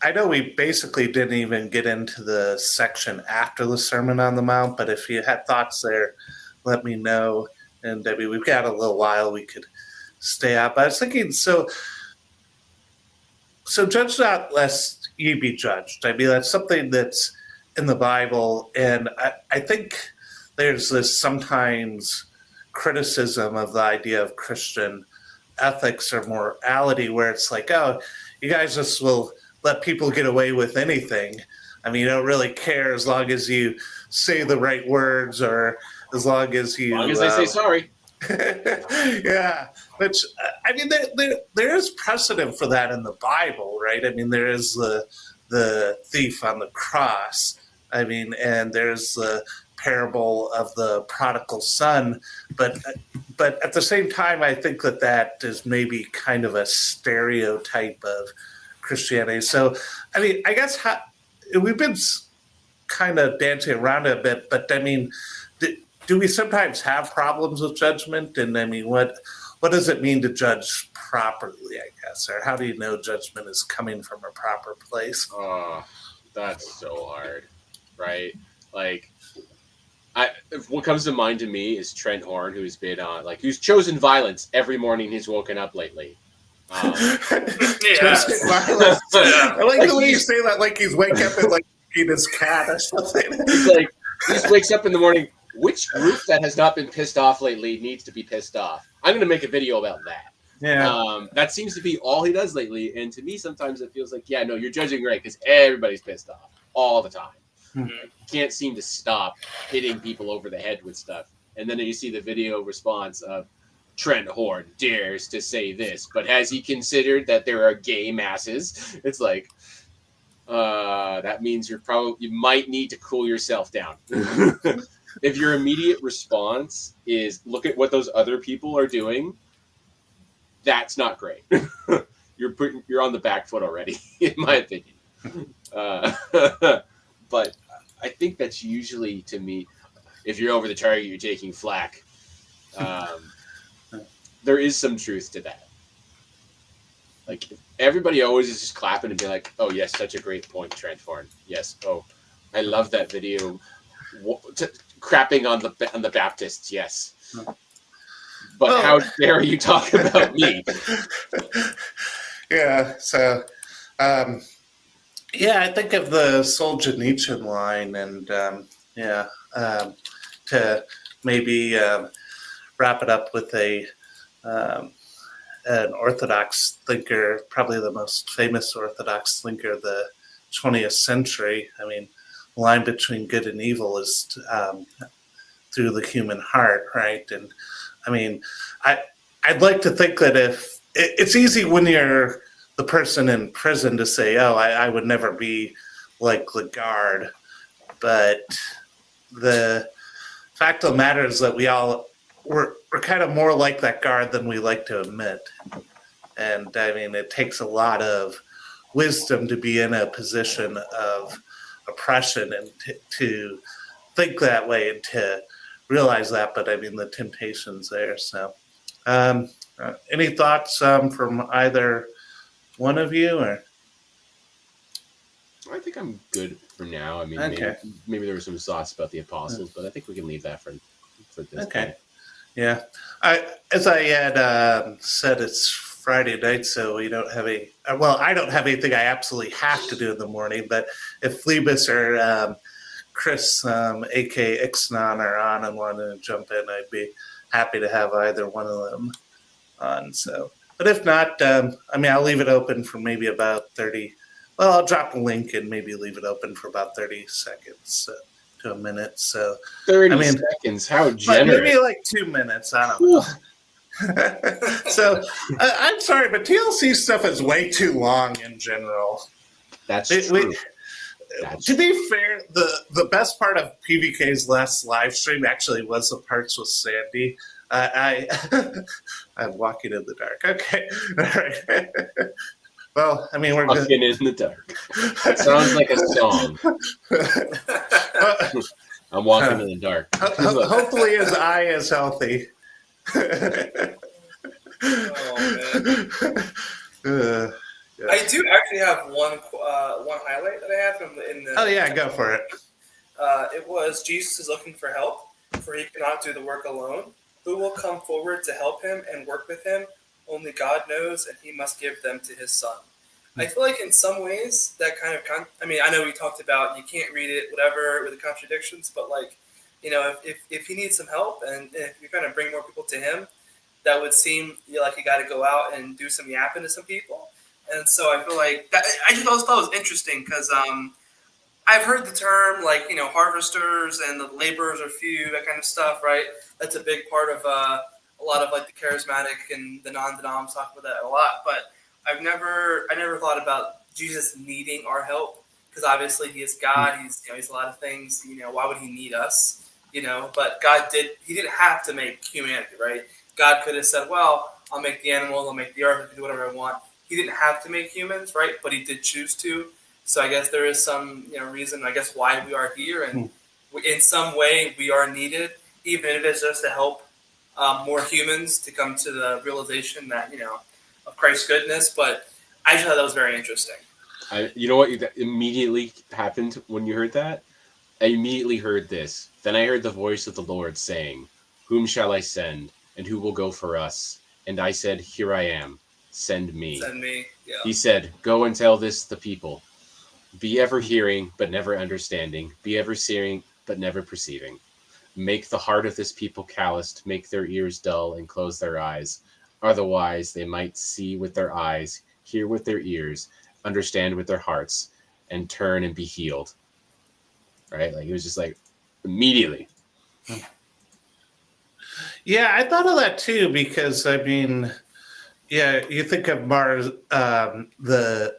I know we basically didn't even get into the section after the Sermon on the Mount, but if you had thoughts there, let me know. And I mean, we've got a little while we could stay out. But I was thinking, so judge not lest ye be judged. I mean, that's something that's in the Bible, and I think there's this sometimes criticism of the idea of Christian ethics or morality, where it's like, oh, you guys just will let people get away with anything. I mean, you don't really care as long as you say the right words, or as long as you... As long as I say sorry. Yeah, which, I mean, there is precedent for that in the Bible, right? I mean, there is the thief on the cross. I mean, and there's the parable of the prodigal son. But at the same time, I think that is maybe kind of a stereotype of Christianity. So, I mean, I guess we've been kind of dancing around it a bit, but I mean, do we sometimes have problems with judgment? And I mean, what does it mean to judge properly, I guess? Or how do you know judgment is coming from a proper place? Oh, that's so hard, right? Like, what comes to mind to me is Trent Horn, who's been who's chosen violence every morning he's woken up lately. Chosen violence. I like the way you say that, like he's waking up and like eating his cat or something. He's like, he just wakes up in the morning. Which group that has not been pissed off lately needs to be pissed off? I'm going to make a video about that. Yeah. That seems to be all he does lately. And to me, sometimes it feels like, yeah, no, you're judging right, because everybody's pissed off all the time. Mm-hmm. Can't seem to stop hitting people over the head with stuff. And then you see the video response of Trent Horn dares to say this, but has he considered that there are gay masses? It's like, that means you might need to cool yourself down. If your immediate response is look at what those other people are doing, that's not great. You're on the back foot already, in my opinion. But I think that's usually, to me, if you're over the target, you're taking flack. There is some truth to that. Like, everybody always is just clapping and be like, "Oh yes, such a great point, Trent Horn. Yes, oh, I love that video." Crapping on the Baptists, yes. But how dare you talk about me? Yeah, so, I think of the Solzhenitsyn line, and to maybe wrap it up with an Orthodox thinker, probably the most famous Orthodox thinker of the 20th century. I mean, the line between good and evil is through the human heart, right? And I mean, I'd like to think that if it's easy when you're the person in prison to say, "Oh, I would never be like the guard," but the fact of the matter is that we're kind of more like that guard than we like to admit. And I mean, it takes a lot of wisdom to be in a position of oppression and to think that way and to realize that. But I mean, the temptation's there. So, any thoughts from either one of you? Or I think I'm good for now. I mean, okay. maybe there were some thoughts about the apostles, but I think we can leave that for this. Okay. Point. Yeah. As I had said, it's Friday night, so we don't have I don't have anything I absolutely have to do in the morning, but if Phlebas or Chris, a.k.a. Ixnon, are on and wanted to jump in, I'd be happy to have either one of them on. So, but if not, I'll leave it open for maybe about 30. Well, I'll drop a link and maybe leave it open for about 30 seconds to a minute. So 30 seconds, how generous. Maybe like 2 minutes, I don't know. So I'm sorry, but TLC stuff is way too long in general. That's true. To be fair, the best part of PVK's last live stream actually was the parts with Sandy. I'm walking in the dark. Okay. All right. Well, I mean, we're walking in the dark. It sounds like a song. I'm walking in the dark. Hopefully his eye is healthy. Yeah. I do actually have one highlight that I had from the. Oh yeah, go for it. It was Jesus is looking for help, for he cannot do the work alone. Who will come forward to help him and work with him? Only God knows, and he must give them to his son. I feel like in some ways that kind of I know we talked about you can't read it, whatever, with the contradictions, but like, if he needs some help and if you're going to bring more people to him, that would seem like you got to go out and do some yapping to some people. And so I feel like that, I just always thought it was interesting because I've heard the term harvesters and the laborers are few, that kind of stuff, right? That's a big part of a lot of like the charismatic and the non-denom talk about that a lot. But I never thought about Jesus needing our help because obviously he is God. He's a lot of things. Why would he need us? But God he didn't have to make humanity, right? God could have said, well, I'll make the animals, I'll make the earth, I can do whatever I want. He didn't have to make humans, right? But he did choose to. So I guess there is some reason, I guess, why we are here. And in some way we are needed, even if it's just to help more humans to come to the realization that, of Christ's goodness. But I just thought that was very interesting. You know what that immediately happened when you heard that? I immediately heard this. Then I heard the voice of the Lord saying, whom shall I send? And who will go for us? And I said, here I am. Send me. Send me. Yeah. He said, go and tell this the people. Be ever hearing, but never understanding. Be ever seeing, but never perceiving. Make the heart of this people calloused. Make their ears dull and close their eyes. Otherwise, they might see with their eyes, hear with their ears, understand with their hearts, and turn and be healed. Right? Like, it was just like, immediately. Yeah, I thought of that too, because I mean, you think of Mars, the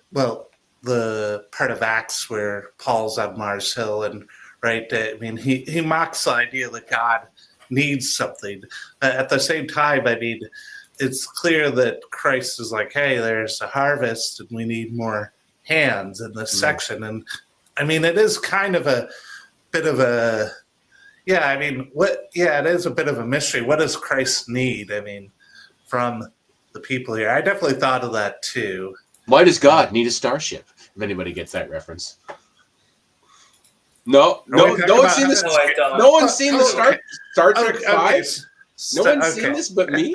part of Acts where Paul's on Mars Hill, and right, I mean, he mocks the idea that God needs something. At the same time, I mean, it's clear that Christ is like, hey, there's a harvest, and we need more hands in this section. And I mean, it is kind of a bit of a it is a bit of a mystery. What does Christ need? I mean, from the people here. I definitely thought of that too. Why does God need a starship? If anybody gets that reference. No one's seen this. No one's seen the Star Trek 5. No one's seen this but me.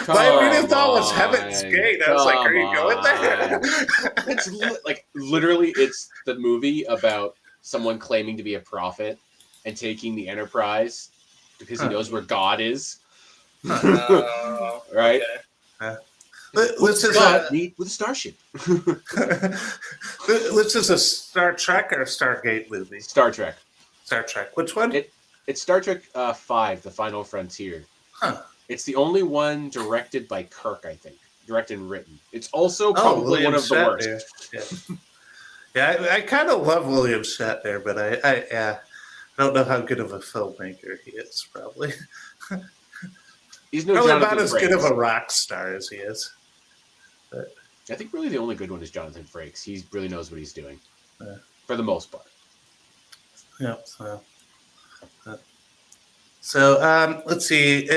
My immediate thought was Heaven's Gate. I was like, are you going there? It's literally it's the movie about someone claiming to be a prophet and taking the Enterprise because he knows where God is. Right? Okay. What's God need with a starship? This is a Star Trek or a Stargate movie? Star Trek. Star Trek. Which one? It's Star Trek 5, The Final Frontier. Huh. It's the only one directed by Kirk, I think. directed and written. It's also probably William one of the Shatner. worst. Yeah, I kind of love William Shatner, but I don't know how good of a filmmaker he is. Probably He's no probably Jonathan about as good of Frakes. a rock star as he is. I think really the only good one is Jonathan Frakes. He really knows what he's doing, Yeah. for the most part. Yep. So let's see.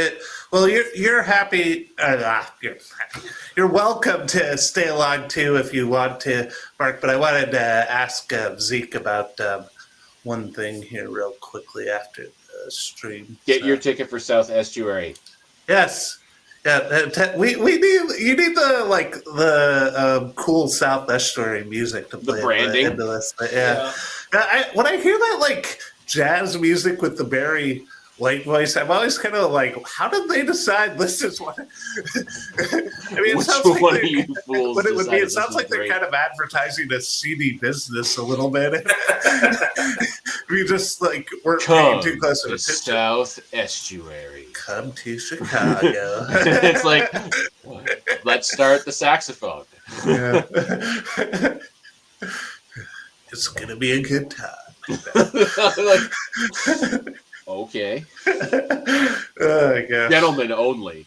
Well, you're happy. You're welcome to stay along too if you want to, Mark. But I wanted to ask Zeke about one thing here real quickly after the stream. Get your ticket for South Estuary. Yes. Yeah, we need you need the cool South Estuary music to The play branding. into this. But yeah. When I hear that like jazz music with the Barry White voice, I'm always kind of like, how did they decide this is what? I mean, it sounds like one of you fools but it would be. decided It sounds this like is they're great? kind of advertising a seedy business a little bit. We just like weren't paying Come too close of to attention. South Estuary. Come to Chicago. It's like, let's start the saxophone. Yeah. It's gonna be a good time. Like, okay. Oh god. Gentlemen only.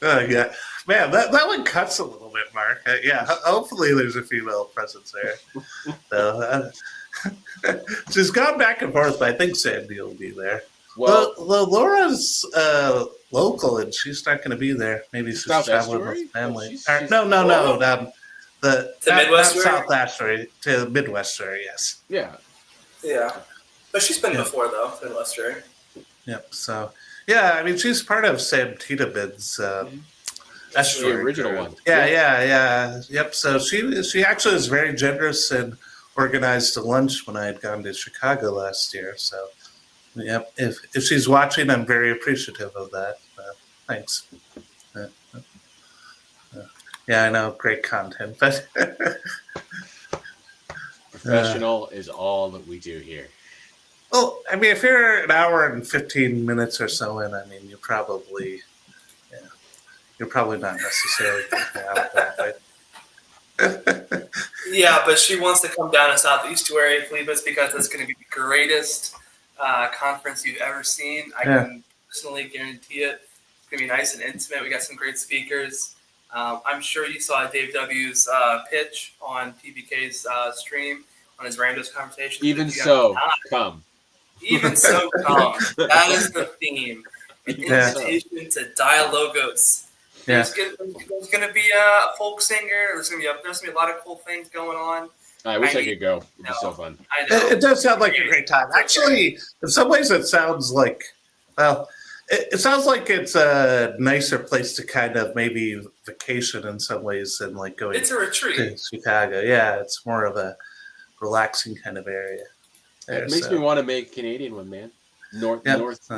Oh yeah. Man, that one cuts a little bit, Mark. Yeah, hopefully there's a female presence there. So, she's gone back and forth, but I think Sandy will be there. Well, Laura's local, and she's not going to be there. Maybe she's South traveling Estuary? with family. She's- No. To Not Midwest South Estuary, to Midwest area, yes. yeah. Yeah. But she's been before, though, to Midwestern. Yep. So, yeah, I mean, she's part of Sam Tiedeman's That's the original one. Yeah. Yep. So she actually was very generous and organized a lunch when I had gone to Chicago last year. So, yep. If she's watching, I'm very appreciative of that. Thanks. Yeah, I know, great content, but Professional is all that we do here. well, I mean, if you're an hour and 15 minutes or so in, I mean, you're probably not necessarily that. Yeah, but she wants to come down to South Estuary, Philippa's, because it's going to be the greatest conference you've ever seen. I can personally guarantee it. It's going to be nice and intimate. We got some great speakers. I'm sure you saw Dave W's pitch on PBK's stream on his Randos conversation. Even so, come. Even so, come. That is the theme. An invitation to Dialogos. Yeah. There's going to be a folk singer. There's going to be a lot of cool things going on. I wish I could go. It'd be so fun. I know. It does sound like a great time. Actually, in some ways, it sounds like, well, it sounds like it's a nicer place to kind of maybe vacation in some ways than like going It's a retreat. to Chicago. Yeah, it's more of a relaxing kind of area. It makes me want to make a Canadian one, man. Northwest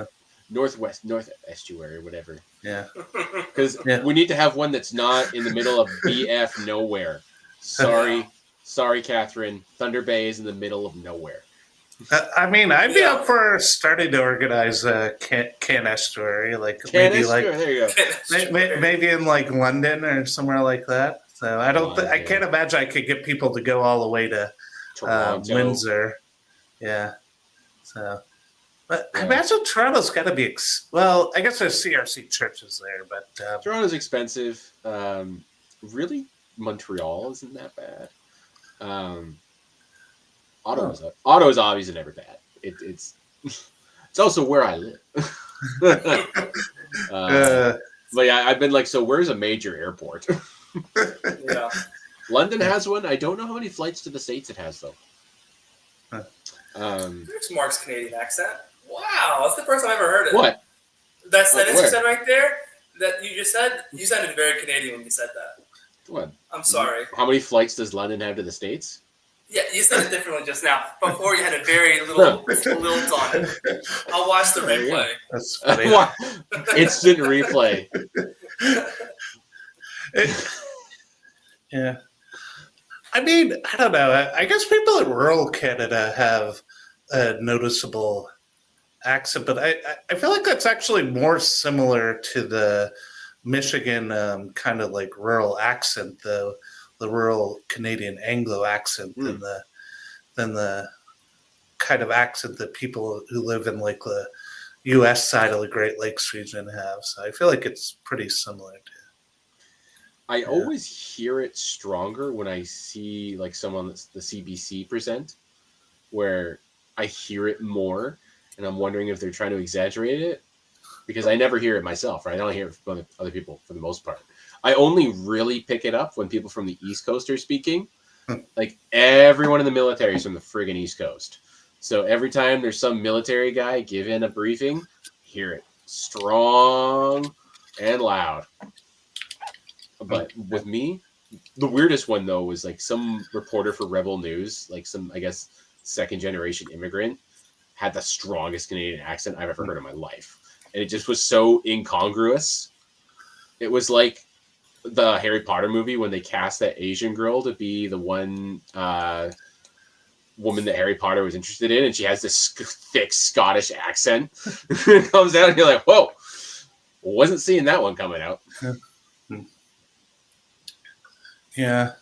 Estuary, whatever. Yeah. Because we need to have one that's not in the middle of BF nowhere. Sorry, Catherine. Thunder Bay is in the middle of nowhere. I mean, I'd be up for starting to organize a can estuary, maybe there you go. maybe in like London or somewhere like that. So I can't imagine I could get people to go all the way to Toronto. Windsor. Yeah. So, but I imagine Toronto's got to be well. I guess there's CRC churches there, but Toronto's expensive. Really, Montreal isn't that bad. Ottawa's obviously never bad. It's also where I live. But yeah, I've been like, so where's a major airport? Yeah. London has one. I don't know how many flights to the States it has though. There's Mark's Canadian accent. Wow, that's the first time I've ever heard it. What? That sentence you where? said right there, that you just said, you sounded very Canadian when you said that. What? I'm sorry. How many flights does London have to the States? Yeah, you said it differently just now. Before you had a very little lilt on it. I'll watch the There you go. replay. that's funny. Instant replay. Yeah. I mean, I don't know. I guess people in rural Canada have a noticeable accent, but I feel like that's actually more similar to the Michigan kind of like rural accent, the rural Canadian Anglo accent than the kind of accent that people who live in like the U.S. side of the Great Lakes region have. So I feel like it's pretty similar to. I always hear it stronger when I see like someone that's the CBC present, where I hear it more, and I'm wondering if they're trying to exaggerate it, because I never hear it myself, right? I don't hear it from other people for the most part. I only really pick it up when people from the East Coast are speaking. Like everyone in the military is from the friggin' East Coast. So every time there's some military guy giving a briefing, hear it strong and loud. But with me, the weirdest one though was like some reporter for Rebel News, like some, I guess, second generation immigrant, had the strongest Canadian accent I've ever heard in my life. And it just was so incongruous. It was like the Harry Potter movie when they cast that Asian girl to be the one woman that Harry Potter was interested in, and she has this thick Scottish accent. It comes out and you're like, whoa, wasn't seeing that one coming out. Yeah.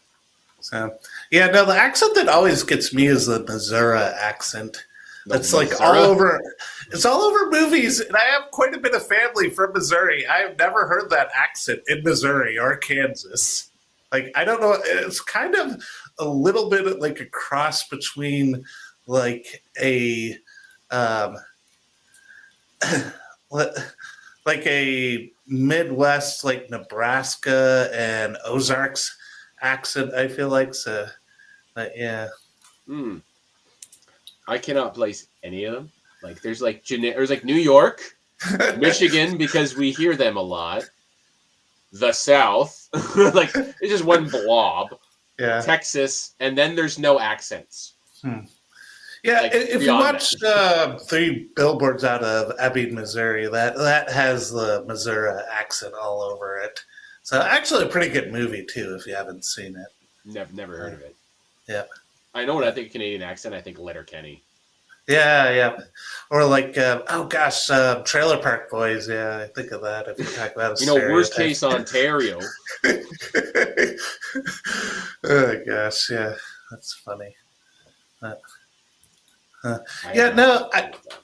So yeah, no, the accent that always gets me is the Missouri accent. That's like all over. It's all over movies, and I have quite a bit of family from Missouri. I have never heard that accent in Missouri or Kansas. Like, I don't know. It's kind of a little bit like a cross between like a like a Midwest, like Nebraska and Ozarks accent. I feel like so. Yeah. I cannot place any of them. Like there's like New York, Michigan, because we hear them a lot. The South, like it's just one blob. Yeah. Texas, and then there's no accents. Yeah, Like, if you watch 3 Billboards out of Ebbing, Missouri, that has the Missouri accent all over it. So actually a pretty good movie too if you haven't seen it. Never heard of it. Yeah. I know when I think Canadian accent, I think Letterkenny. Yeah. Or like, Trailer Park Boys. Yeah, I think of that if you talk about worst case Ontario. Oh, gosh, yeah. That's funny. I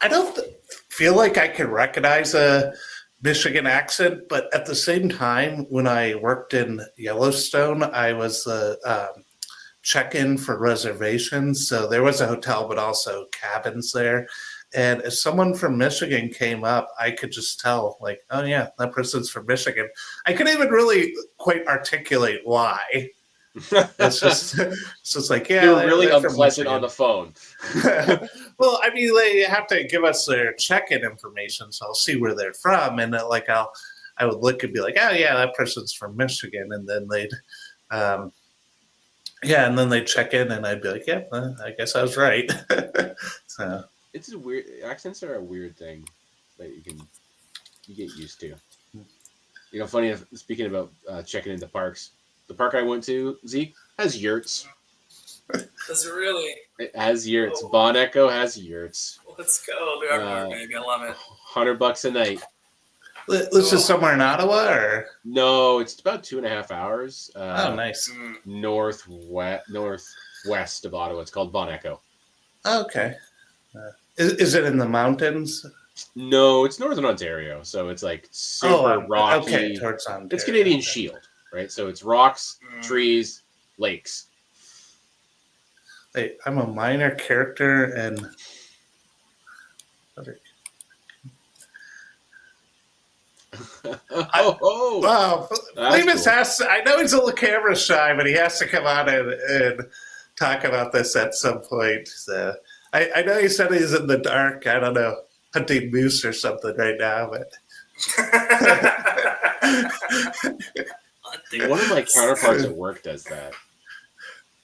don't feel like I can recognize a Michigan accent, but at the same time, when I worked in Yellowstone, I was the check-in for reservations. So there was a hotel, but also cabins there. And if someone from Michigan came up, I could just tell, like, oh yeah, that person's from Michigan. I couldn't even really quite articulate why. It's just like, yeah, they're really unpleasant on the phone. Well, I mean, they have to give us their check-in information, so I'll see where they're from, and I would look and be like, oh yeah, that person's from Michigan, and then they'd check in, and I'd be like, yeah, I guess I was right. So it's a weird. Accents are a weird thing that you get used to. Funny enough, speaking about checking into parks, the park I went to, Zeke, has yurts. Does it really? It has yurts. Oh. Bon Echo has yurts. Let's go. Do everywhere, baby. I love it. $100 a night. This is somewhere in Ottawa, or no? It's about 2.5 hours. Nice. Northwest of Ottawa. It's called Bon Echo. Okay. Is it in the mountains? No, it's northern Ontario, so it's like super rocky. Okay, towards Ontario. It's Canadian Shield, right? So it's rocks, trees, lakes. Wait, I'm a minor character and. Wow. Lemus has. I know he's a little camera shy, but he has to come on and talk about this at some point. So I know he said he's in the dark. I don't know, hunting moose or something right now, but. One of my counterparts at work does that.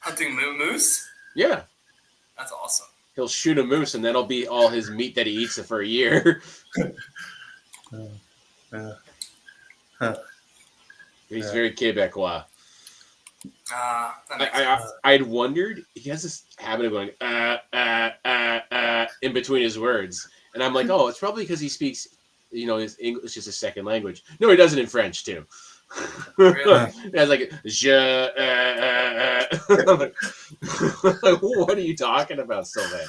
Hunting moose? Yeah. That's awesome. He'll shoot a moose, and that'll be all his meat that he eats for a year. He's very Quebecois. I'd wondered, he has this habit of going, in between his words. And I'm like, oh, it's probably because he speaks, his English is a second language. No, he does it in French too. Really? It's like, I'm like, what are you talking about, Sylvain?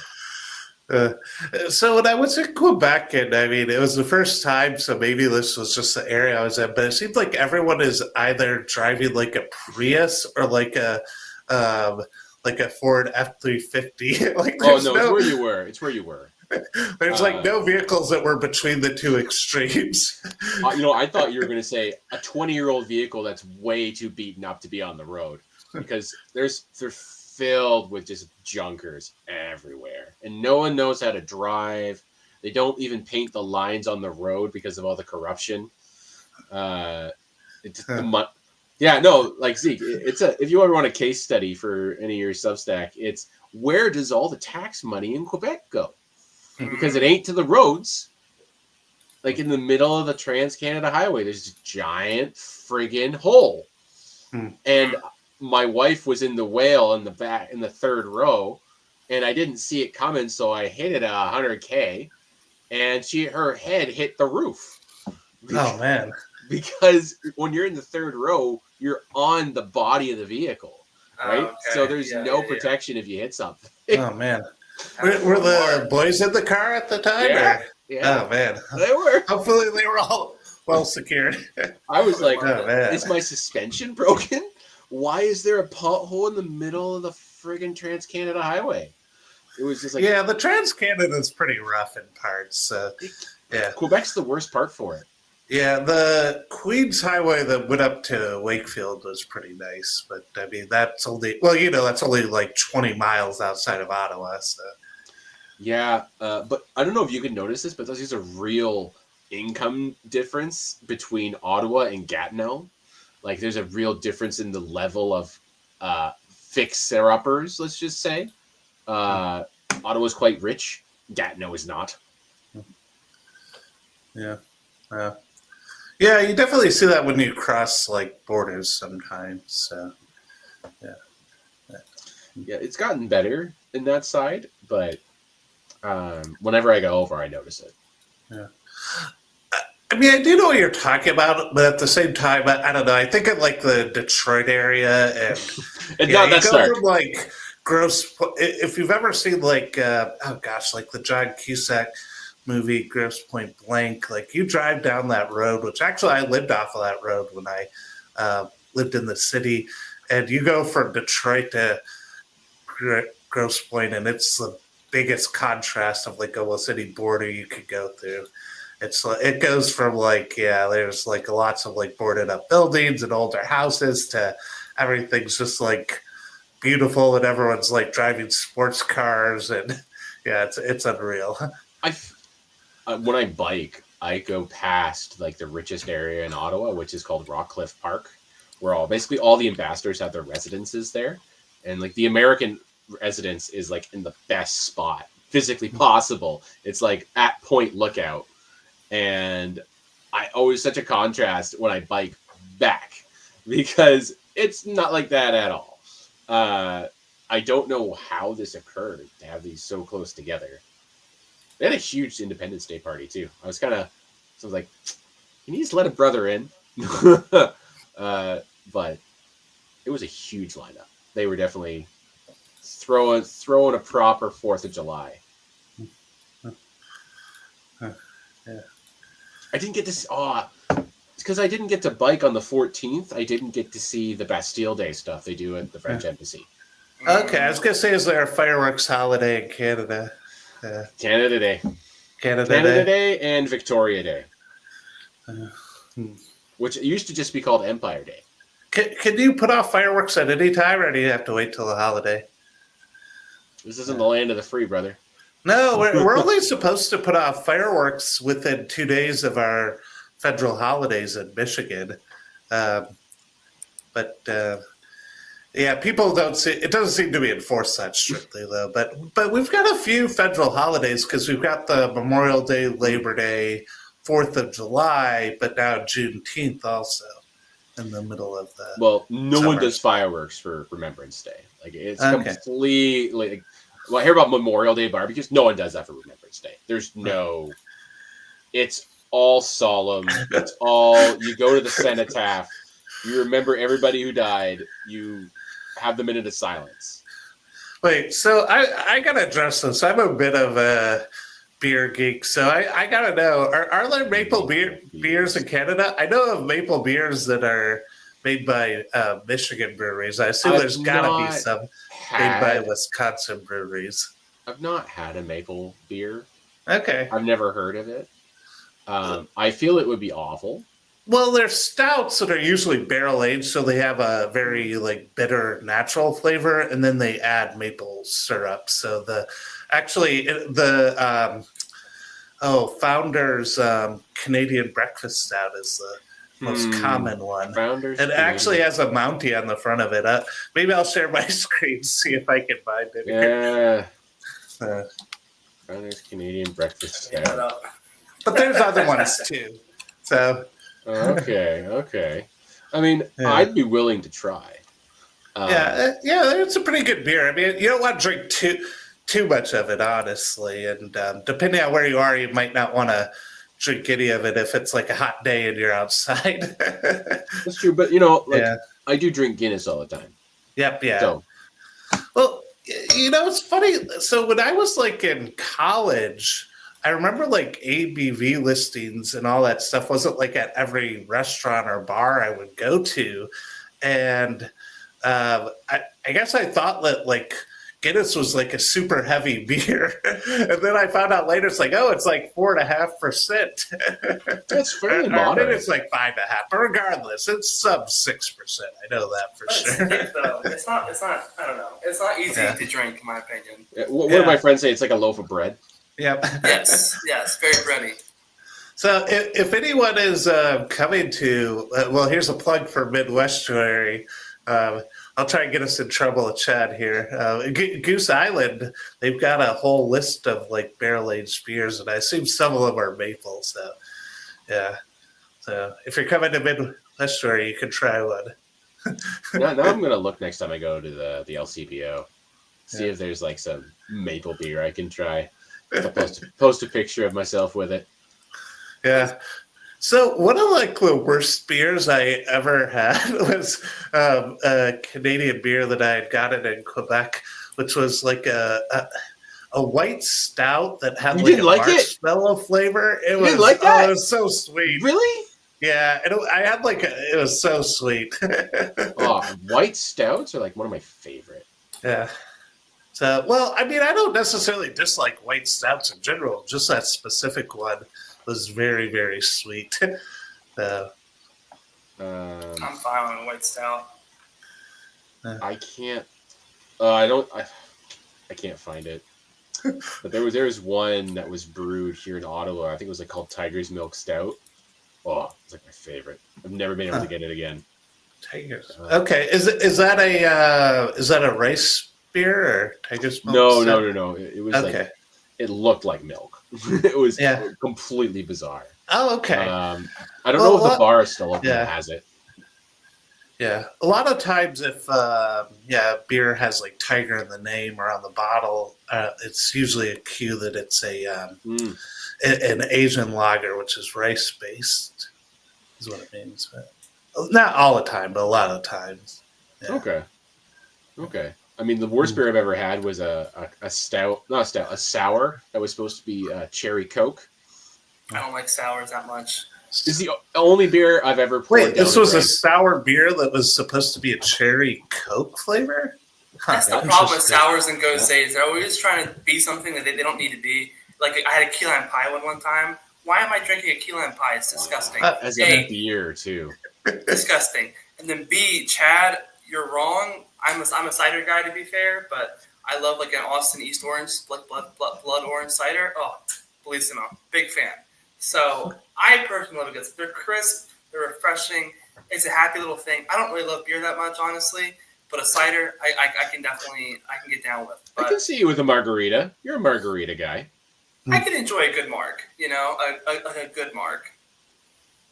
So when I was in Quebec, and I mean, it was the first time, so maybe this was just the area I was in, but it seemed like everyone is either driving like a Prius or like a Ford F-350. Like, Oh no, it's where you were. It's where you were. There's like no vehicles that were between the two extremes. I thought you were going to say a 20-year-old vehicle that's way too beaten up to be on the road, because they're filled with just junkers everywhere, and no one knows how to drive. They don't even paint the lines on the road because of all the corruption. Like Zeke, if you ever want a case study for any of your Substack, it's where does all the tax money in Quebec go? Because it ain't to the roads. Like in the middle of the Trans-Canada Highway, there's a giant friggin' hole. And my wife was in the whale in the back in the third row, and I didn't see it coming, so I hit it 100K, and her head hit the roof. Oh man! Because when you're in the third row, you're on the body of the vehicle, right? Okay. So there's no protection if you hit something. Oh man! Were the boys in the car at the time? Yeah. Or? Yeah. Oh man! They were. Hopefully they were all well secured. I was like, oh, man. Is my suspension broken? Why is there a pothole in the middle of the friggin' Trans-Canada Highway? It was just like... Yeah, the Trans-Canada is pretty rough in parts. Yeah. Quebec's the worst part for it. Yeah, the Queens Highway that went up to Wakefield was pretty nice. But, I mean, that's only like 20 miles outside of Ottawa. So. Yeah, but I don't know if you can notice this, but there's a real income difference between Ottawa and Gatineau. Like, there's a real difference in the level of fixer-uppers, let's just say. Ottawa's quite rich. Gatineau is not. Yeah. Yeah, you definitely see that when you cross, like, borders sometimes. So, yeah. Yeah, it's gotten better in that side, but whenever I go over, I notice it. Yeah. I mean, I do know what you're talking about, but at the same time, I don't know. I think of like the Detroit area, and you go from like If you've ever seen like like the John Cusack movie Grosse Point Blank, like you drive down that road, which actually I lived off of that road when I lived in the city, and you go from Detroit to Grosse Point, and it's the biggest contrast of like almost any border you could go through. It goes from there's like lots of like boarded up buildings and older houses to everything's just like beautiful and everyone's like driving sports cars and it's unreal. When I bike, I go past like the richest area in Ottawa, which is called Rockcliffe Park, where basically all the ambassadors have their residences there, and like the American residence is like in the best spot physically possible. It's like at Point Lookout. And I always such a contrast when I bike back because it's not like that at all. I don't know how this occurred to have these so close together. They had a huge Independence Day party too. I was like, can you just let a brother in? But it was a huge lineup. They were definitely throwing a proper 4th of July. Yeah. I didn't get to because I didn't get to bike on the 14th. I didn't get to see the Bastille Day stuff they do at the French Embassy. Okay, I was gonna say, is there a fireworks holiday in Canada? Canada Day. Canada Day and Victoria Day, which used to just be called Empire Day. Can you put off fireworks at any time, or do you have to wait till the holiday? This isn't the land of the free, brother. No, we're only supposed to put off fireworks within 2 days of our federal holidays in Michigan. People don't see it. Doesn't seem to be enforced that strictly, though. But we've got a few federal holidays because we've got the Memorial Day, Labor Day, 4th of July, but now Juneteenth also in the middle of the. Well, no one does fireworks for Remembrance Day. Like it's completely. Well, I hear about Memorial Day barbecues. No one does that for Remembrance Day. There's no. It's all solemn. It's all you go to the cenotaph. You remember everybody who died. You have the minute of silence. Wait, so I gotta address this. I'm a bit of a beer geek, so I gotta know: are there maple beers in Canada? I know of maple beers that are made by Michigan breweries. I assume there's gotta be some made by Wisconsin breweries. I've not had a maple beer. Okay, I've never heard of it. I feel it would be awful. well, they're stouts that are usually barrel aged, so they have a very like bitter natural flavor, and then they add maple syrup. So Founder's Canadian Breakfast Stout is the most common one. Founders It actually has a Mountie on the front of it. Maybe I'll share my screen, see if I can find it. Yeah. Founders Canadian Breakfast Stout. But there's other ones too. So okay. I mean, I'd be willing to try. Yeah, it's a pretty good beer. I mean, you don't want to drink too much of it, honestly. And depending on where you are, you might not want to drink any of it if it's like a hot day and you're outside. That's true, but I do drink Guinness all the time. Yep, yeah. So. Well, it's funny. So when I was like in college, I remember like ABV listings and all that stuff wasn't like at every restaurant or bar I would go to. And I guess I thought that like Guinness was like a super heavy beer. And then I found out later it's like, it's like 4.5%. That's fairly moderate. It's like 5.5%. But regardless, it's sub 6%. I know that for sure. It's not, I don't know. It's not easy to drink, in my opinion. What do my friends say? It's like a loaf of bread. Yep. Yes, very bready. So if anyone is coming to, here's a plug for Midwestuary. I'll try and get us in trouble with Chad here. Goose Island, they've got a whole list of like barrel-aged beers, and I assume some of them are maple. So, yeah. So if you're coming to Midwestuary, you can try one. now I'm going to look next time I go to the LCBO. See if there's like some maple beer I can try. I'll post a picture of myself with it. Yeah. So one of like the worst beers I ever had was a Canadian beer that I had gotten in Quebec, which was like a white stout that had like a marshmallow flavor. It was like that? It was so sweet. Really? Yeah, I had it was so sweet. White stouts are like one of my favorite. Yeah. So, I mean, I don't necessarily dislike white stouts in general. Just that specific one was very, very sweet. I'm fine on a white stout. I can't. I can't find it. But there was one that was brewed here in Ottawa. I think it was like called Tiger's Milk Stout. Oh, it's like my favorite. I've never been able to get it again. Tiger's. Okay, is that a rice beer or Tiger's Milk? No. It was like it looked like milk. It was completely bizarre. Oh, okay. I don't know if the bar is still open and has it. Yeah, a lot of times if beer has like Tiger in the name or on the bottle, it's usually a cue that it's an Asian lager, which is rice based, is what it means. But not all the time, but a lot of times. Yeah. Okay. I mean, the worst beer I've ever had was a sour that was supposed to be cherry Coke. I don't like sours that much. It's the only beer I've ever poured. Wait, this was a sour beer that was supposed to be a cherry Coke flavor? That's the problem with sours and gosés. They're always trying to be something that they don't need to be. Like, I had a key lime pie one time. Why am I drinking a key lime pie? It's disgusting. As a beer, too. Disgusting. And then B, Chad, you're wrong. I'm a cider guy, to be fair, but I love like an Austin East Orange, like blood orange cider. Oh, bellissimo. Big fan. So I personally love it because they're crisp, they're refreshing. It's a happy little thing. I don't really love beer that much, honestly, but a cider I can get down with. But I can see you with a margarita. You're a margarita guy. I can enjoy a good marg, a good marg.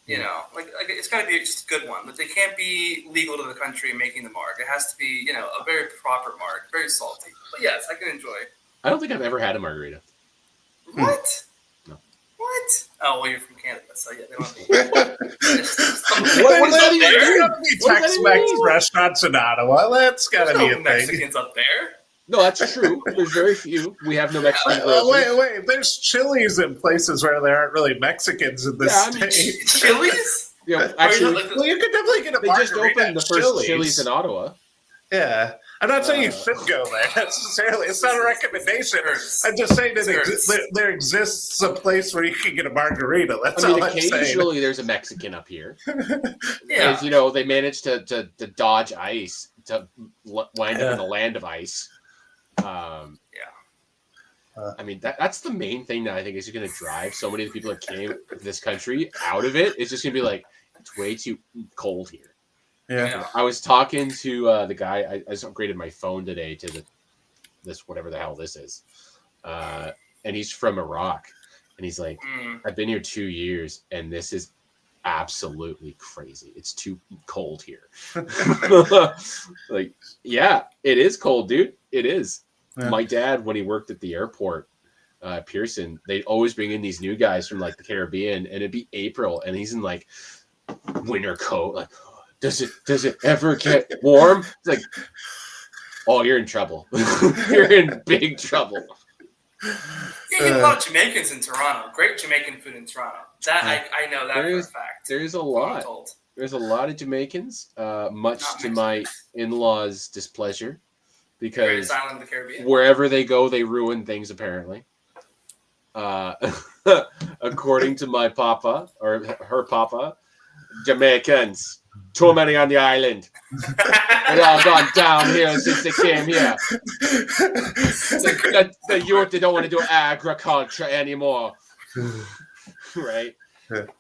Like it's got to be just a good one, but they can't be legal to the country making the marg. It has to be, a very proper marg, very salty. But yes, I can enjoy. I don't think I've ever had a margarita. What? No. What? Oh, well, you're from Canada, so yeah, they don't be. What does that even There's mean? gotta be What does that Tex-Mex mean? restaurants in Ottawa. That's gotta There's be no a thing. Mexicans up there. No, that's true. There's very few. We have no Mexican groceries. Wait. There's Chili's in places where there aren't really Mexicans in this Yeah, I mean, state. Chili's? Yeah, actually, Well, you could definitely get a they just margarita opened the at first Chili's in Ottawa. Yeah. I'm not saying you should go there necessarily. It's not a recommendation. I'm just saying that there exists a place where you can get a margarita. That's all I'm saying. Occasionally there's a Mexican up here. Yeah. Because, they managed to dodge ice, to wind up in the land of ice. I mean, that's the main thing that I think is going to drive so many of the people that came to this country out of it. It's just going to be like, it's way too cold here. Yeah. I was talking to the guy. I just upgraded my phone today to this whatever the hell this is, and he's from Iraq, and he's like, I've been here 2 years, and this is absolutely crazy. It's too cold here. Like, yeah, it is cold, dude. It is. Yeah. My dad, when he worked at the airport, Pearson, they'd always bring in these new guys from like the Caribbean, and it'd be April, and he's in like winter coat, like. Does it ever get warm? It's like, oh, you're in trouble. You're in big trouble. Yeah, you have a lot of Jamaicans in Toronto. Great Jamaican food in Toronto. That I know that for a fact. There's a lot. There's a lot of Jamaicans, much to my in-laws' displeasure, because island of the Caribbean. Wherever they go, they ruin things. Apparently, according to my papa or her papa, Jamaicans. Too many on the island. They all gone downhill since they came here. The youth, they don't want to do agriculture anymore. Right? That's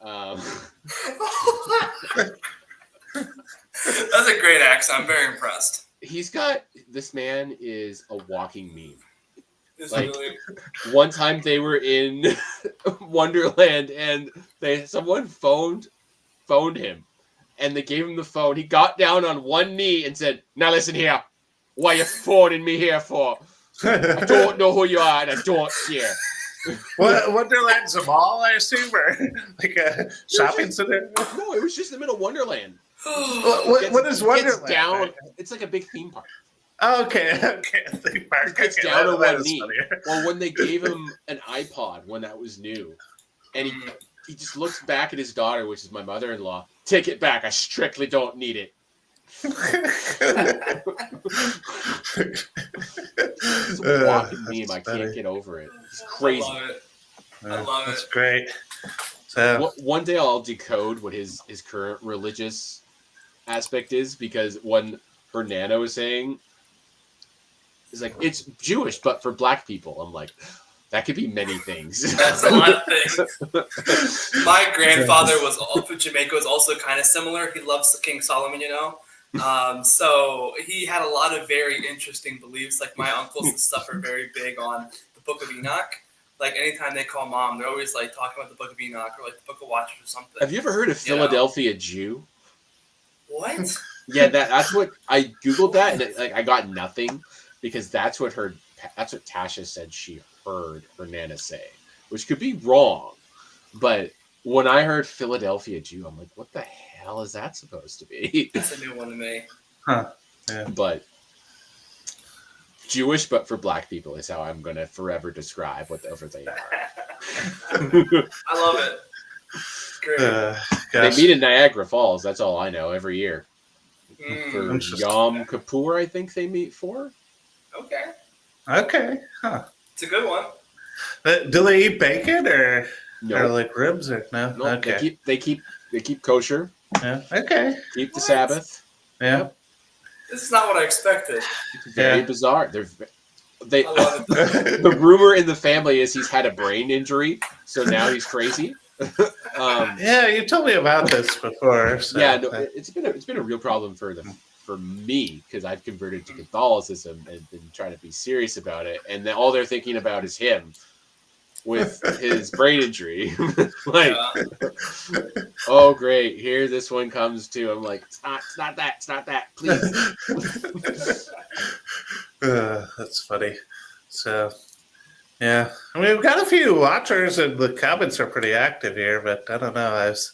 a great accent. I'm very impressed. This man is a walking meme. Like, one time they were in Wonderland and someone phoned him. And they gave him the phone. He got down on one knee and said, "Now listen here. What are you phoning me here for? I don't know who you are and I don't care." Wonderland's a mall, I assume, or like a shopping center? No, it was just in the middle of Wonderland. What is Wonderland? It's like a big theme park. Okay. Theme park. He gets down on one knee. Well, when they gave him an iPod when that was new, and he just looks back at his daughter, which is my mother-in-law. Take it back. I strictly don't need it. It's a walking meme. I can't get over it. It's crazy. I love it. That's great. So one day I'll decode what his current religious aspect is, because when her nana was saying, it's like, it's Jewish, but for black people. I'm like, that could be many things. That's a lot of things. My grandfather from Jamaica was also kind of similar. He loves King Solomon, so he had a lot of very interesting beliefs. Like, my uncles and stuff are very big on the Book of Enoch. Like, anytime they call mom, they're always like talking about the Book of Enoch or like the Book of Watchers or something. Have you ever heard of Philadelphia Jew? What? Yeah, that's what I googled that, and I got nothing, because that's what Tasha said she heard her nana say, which could be wrong, but when I heard Philadelphia Jew, I'm like, what the hell is that supposed to be? That's a new one to me. Huh. Yeah. But Jewish, but for black people is how I'm going to forever describe whatever they are. I love it. Great. They meet in Niagara Falls. That's all I know, every year. For Yom Kippur, I think they meet for. Okay. Huh. It's a good one. Do they eat bacon or no? Like ribs or no? No. Okay. They keep kosher. Yeah. Okay. Keep the Sabbath. Yeah. This is not what I expected. It's very bizarre. The rumor in the family is he's had a brain injury, so now he's crazy. Yeah, you told me about this before. So. Yeah, no, it's been a real problem for me, because I've converted to Catholicism and been trying to be serious about it, and then all they're thinking about is him with his brain injury. Like, oh great, here this one comes too. I'm like, it's not that, please. That's funny. So Yeah, I mean, we've got a few watchers, and the comments are pretty active here. But I don't know. I was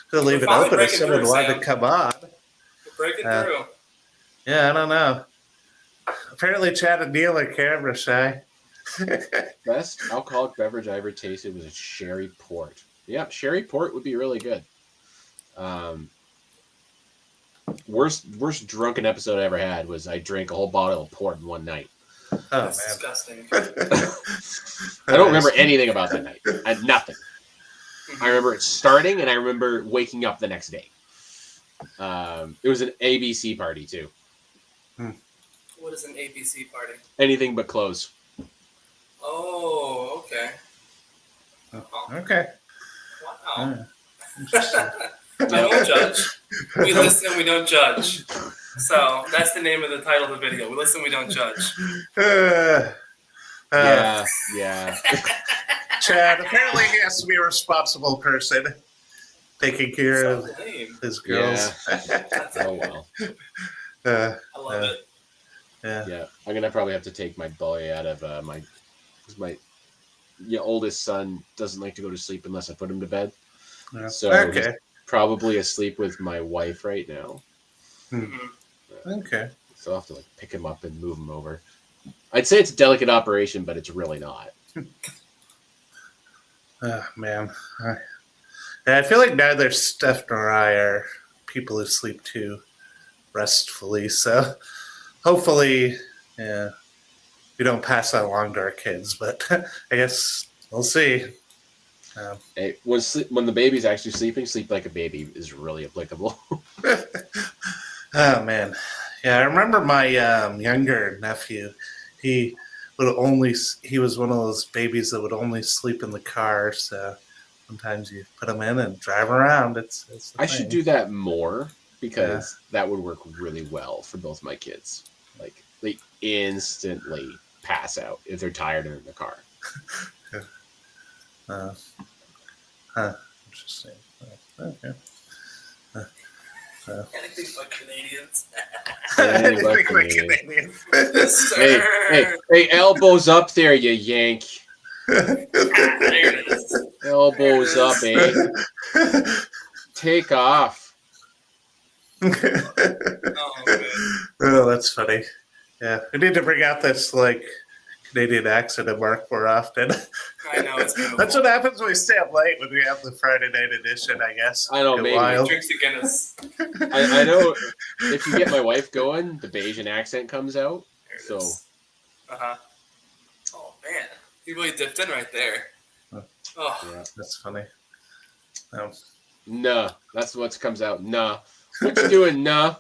gonna leave We're it finally open if breaking someone through, wanted Sam. to come on. We're breaking Uh, through. Yeah, I don't know. Apparently, Chad and Neil are camera shy. Best alcoholic beverage I ever tasted was a sherry port. Yeah, sherry port would be really good. Worst drunken episode I ever had was I drank a whole bottle of port in one night. Oh That's man, disgusting. I don't remember anything about that night. I had nothing. I remember it starting, and I remember waking up the next day. It was an ABC party too. What is an ABC party? Anything but clothes. Oh, okay. Okay. Wow. Interesting. I don't judge. We listen and we don't judge. So that's the name of the title of the video. We listen, we don't judge. Yeah. Chad, apparently he has to be a responsible person, taking care So of lame. his girls. Oh well. Uh, I love it. Yeah. I'm gonna probably have to take my boy out of my oldest son doesn't like to go to sleep unless I put him to bed. yeah. So Okay. he's probably asleep with my wife right now. Okay. So I'll have to pick him up and move him over. I'd say it's a delicate operation, but it's really not. Oh, man. I feel like neither Steph nor I are people who sleep too restfully. So hopefully, we don't pass that along to our kids. But I guess we'll see. Hey, when the baby's actually sleeping, sleep like a baby is really applicable. Oh, man. Yeah, I remember my younger nephew. He was one of those babies that would only sleep in the car. So sometimes you put him in and drive around. It's I should do that more because that would work really well for both my kids. Like they instantly pass out if they're tired and in the car. Interesting. Okay. Anything but Canadians. Hey, elbows up there, you yank. There it is. Elbows up, eh? Take off. Oh, man. Oh, that's funny. Yeah, we need to bring out this Canadian accent at Mark more often. I know, it's beautiful. That's what happens when we stay up late when we have the Friday night edition, I guess. I know, Get maybe. wild. Drinks to Guinness. I know if you get my wife going, the Bayesian accent comes out. So. Uh-huh. Oh, man. You really dipped in right there. Oh. Yeah. That's funny. Nah, that's what comes out. Nah. What you doing, nah?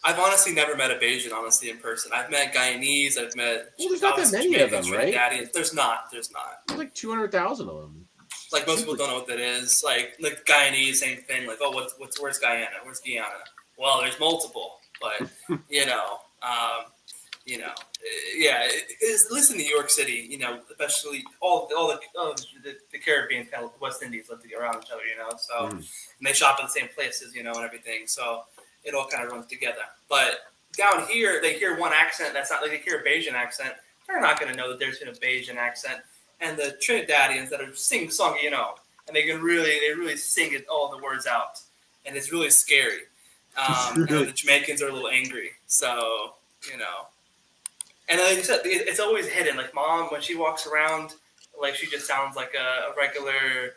I've honestly never met a Bayesian, honestly, in person. I've met Guyanese. I've met. Well, there's not that many of them, right? There's not. There's like 200,000 of them. Like most people don't know what that is. Like Guyanese, same thing. Like, oh, where's Guyana? Where's Guyana? Well, there's multiple, but at least in New York City, especially all the Caribbean, kind of West Indies live around each other, so and they shop at the same places, and everything. So it all kind of runs together. But down here, they hear one accent that's not like they hear a Bayesian accent. They're not going to know that there's been a Bayesian accent. And the Trinidadians that are sing-songy, and they really sing it all the words out, and it's really scary. And the Jamaicans are a little angry, so And like you said, it's always hidden. Like Mom, when she walks around, like she just sounds like a regular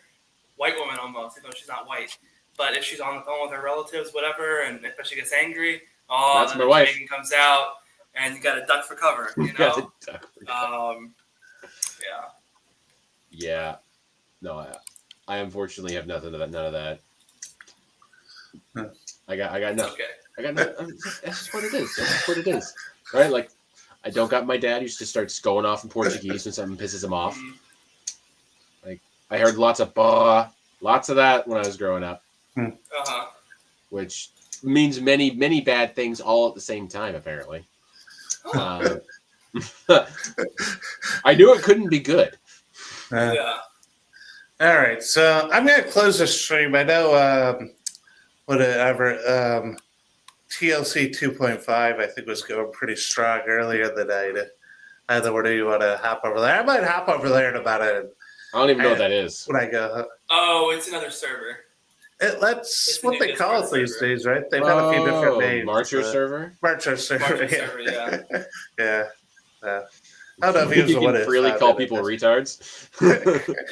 white woman almost, even though she's not white. But if she's on the phone with her relatives, whatever, and if she gets angry, that's my the wife. Jamaican comes out, and you got to duck for cover. Yeah. No, I unfortunately have none of that. I got nothing. Okay. I got nothing. That's just what it is. That's just what it is. Right? Like, I don't got my dad used to start going off in Portuguese when something pisses him off. Like, I heard lots of that when I was growing up. Which means many, many bad things all at the same time, apparently. I knew it couldn't be good. Yeah. All right, so I'm going to close the stream. I know TLC 2.5, I think, was going pretty strong earlier in the night. Either way, do you want to hop over there? I might hop over there in about I don't even know what that is. when I go. Oh, it's another server. That's It's the what new they call it Discord these server. days, right? They've had a few different names. Marcher server? Marcher server. Marcher Yeah. server, yeah. Yeah. I don't know if he was You the one can who freely founded call it. people retards.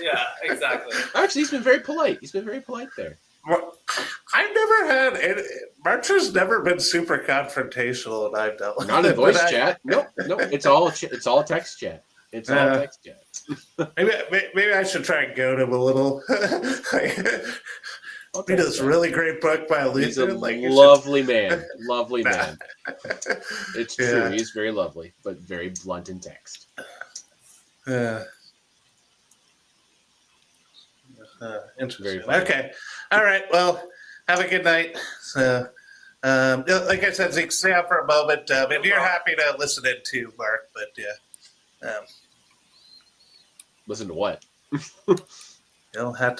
Yeah, exactly. Actually, he's been very polite. He's been very polite there. Well, I've never had any, Marcher's never been super confrontational, and I've dealt with Not in it, voice but chat. Nope. It's all text chat. It's all text chat. Maybe I should try and goad him a little. Read this really great book by He's a Luther. lovely man. Lovely Nah. man. It's Yeah. true. He's very lovely, but very blunt in text. Interesting. Very funny. Okay. All right. Well, have a good night. So, like I said, Zeke, stay out for a moment. If you're happy to listen in too, Mark, but yeah. Listen to what? You'll have to.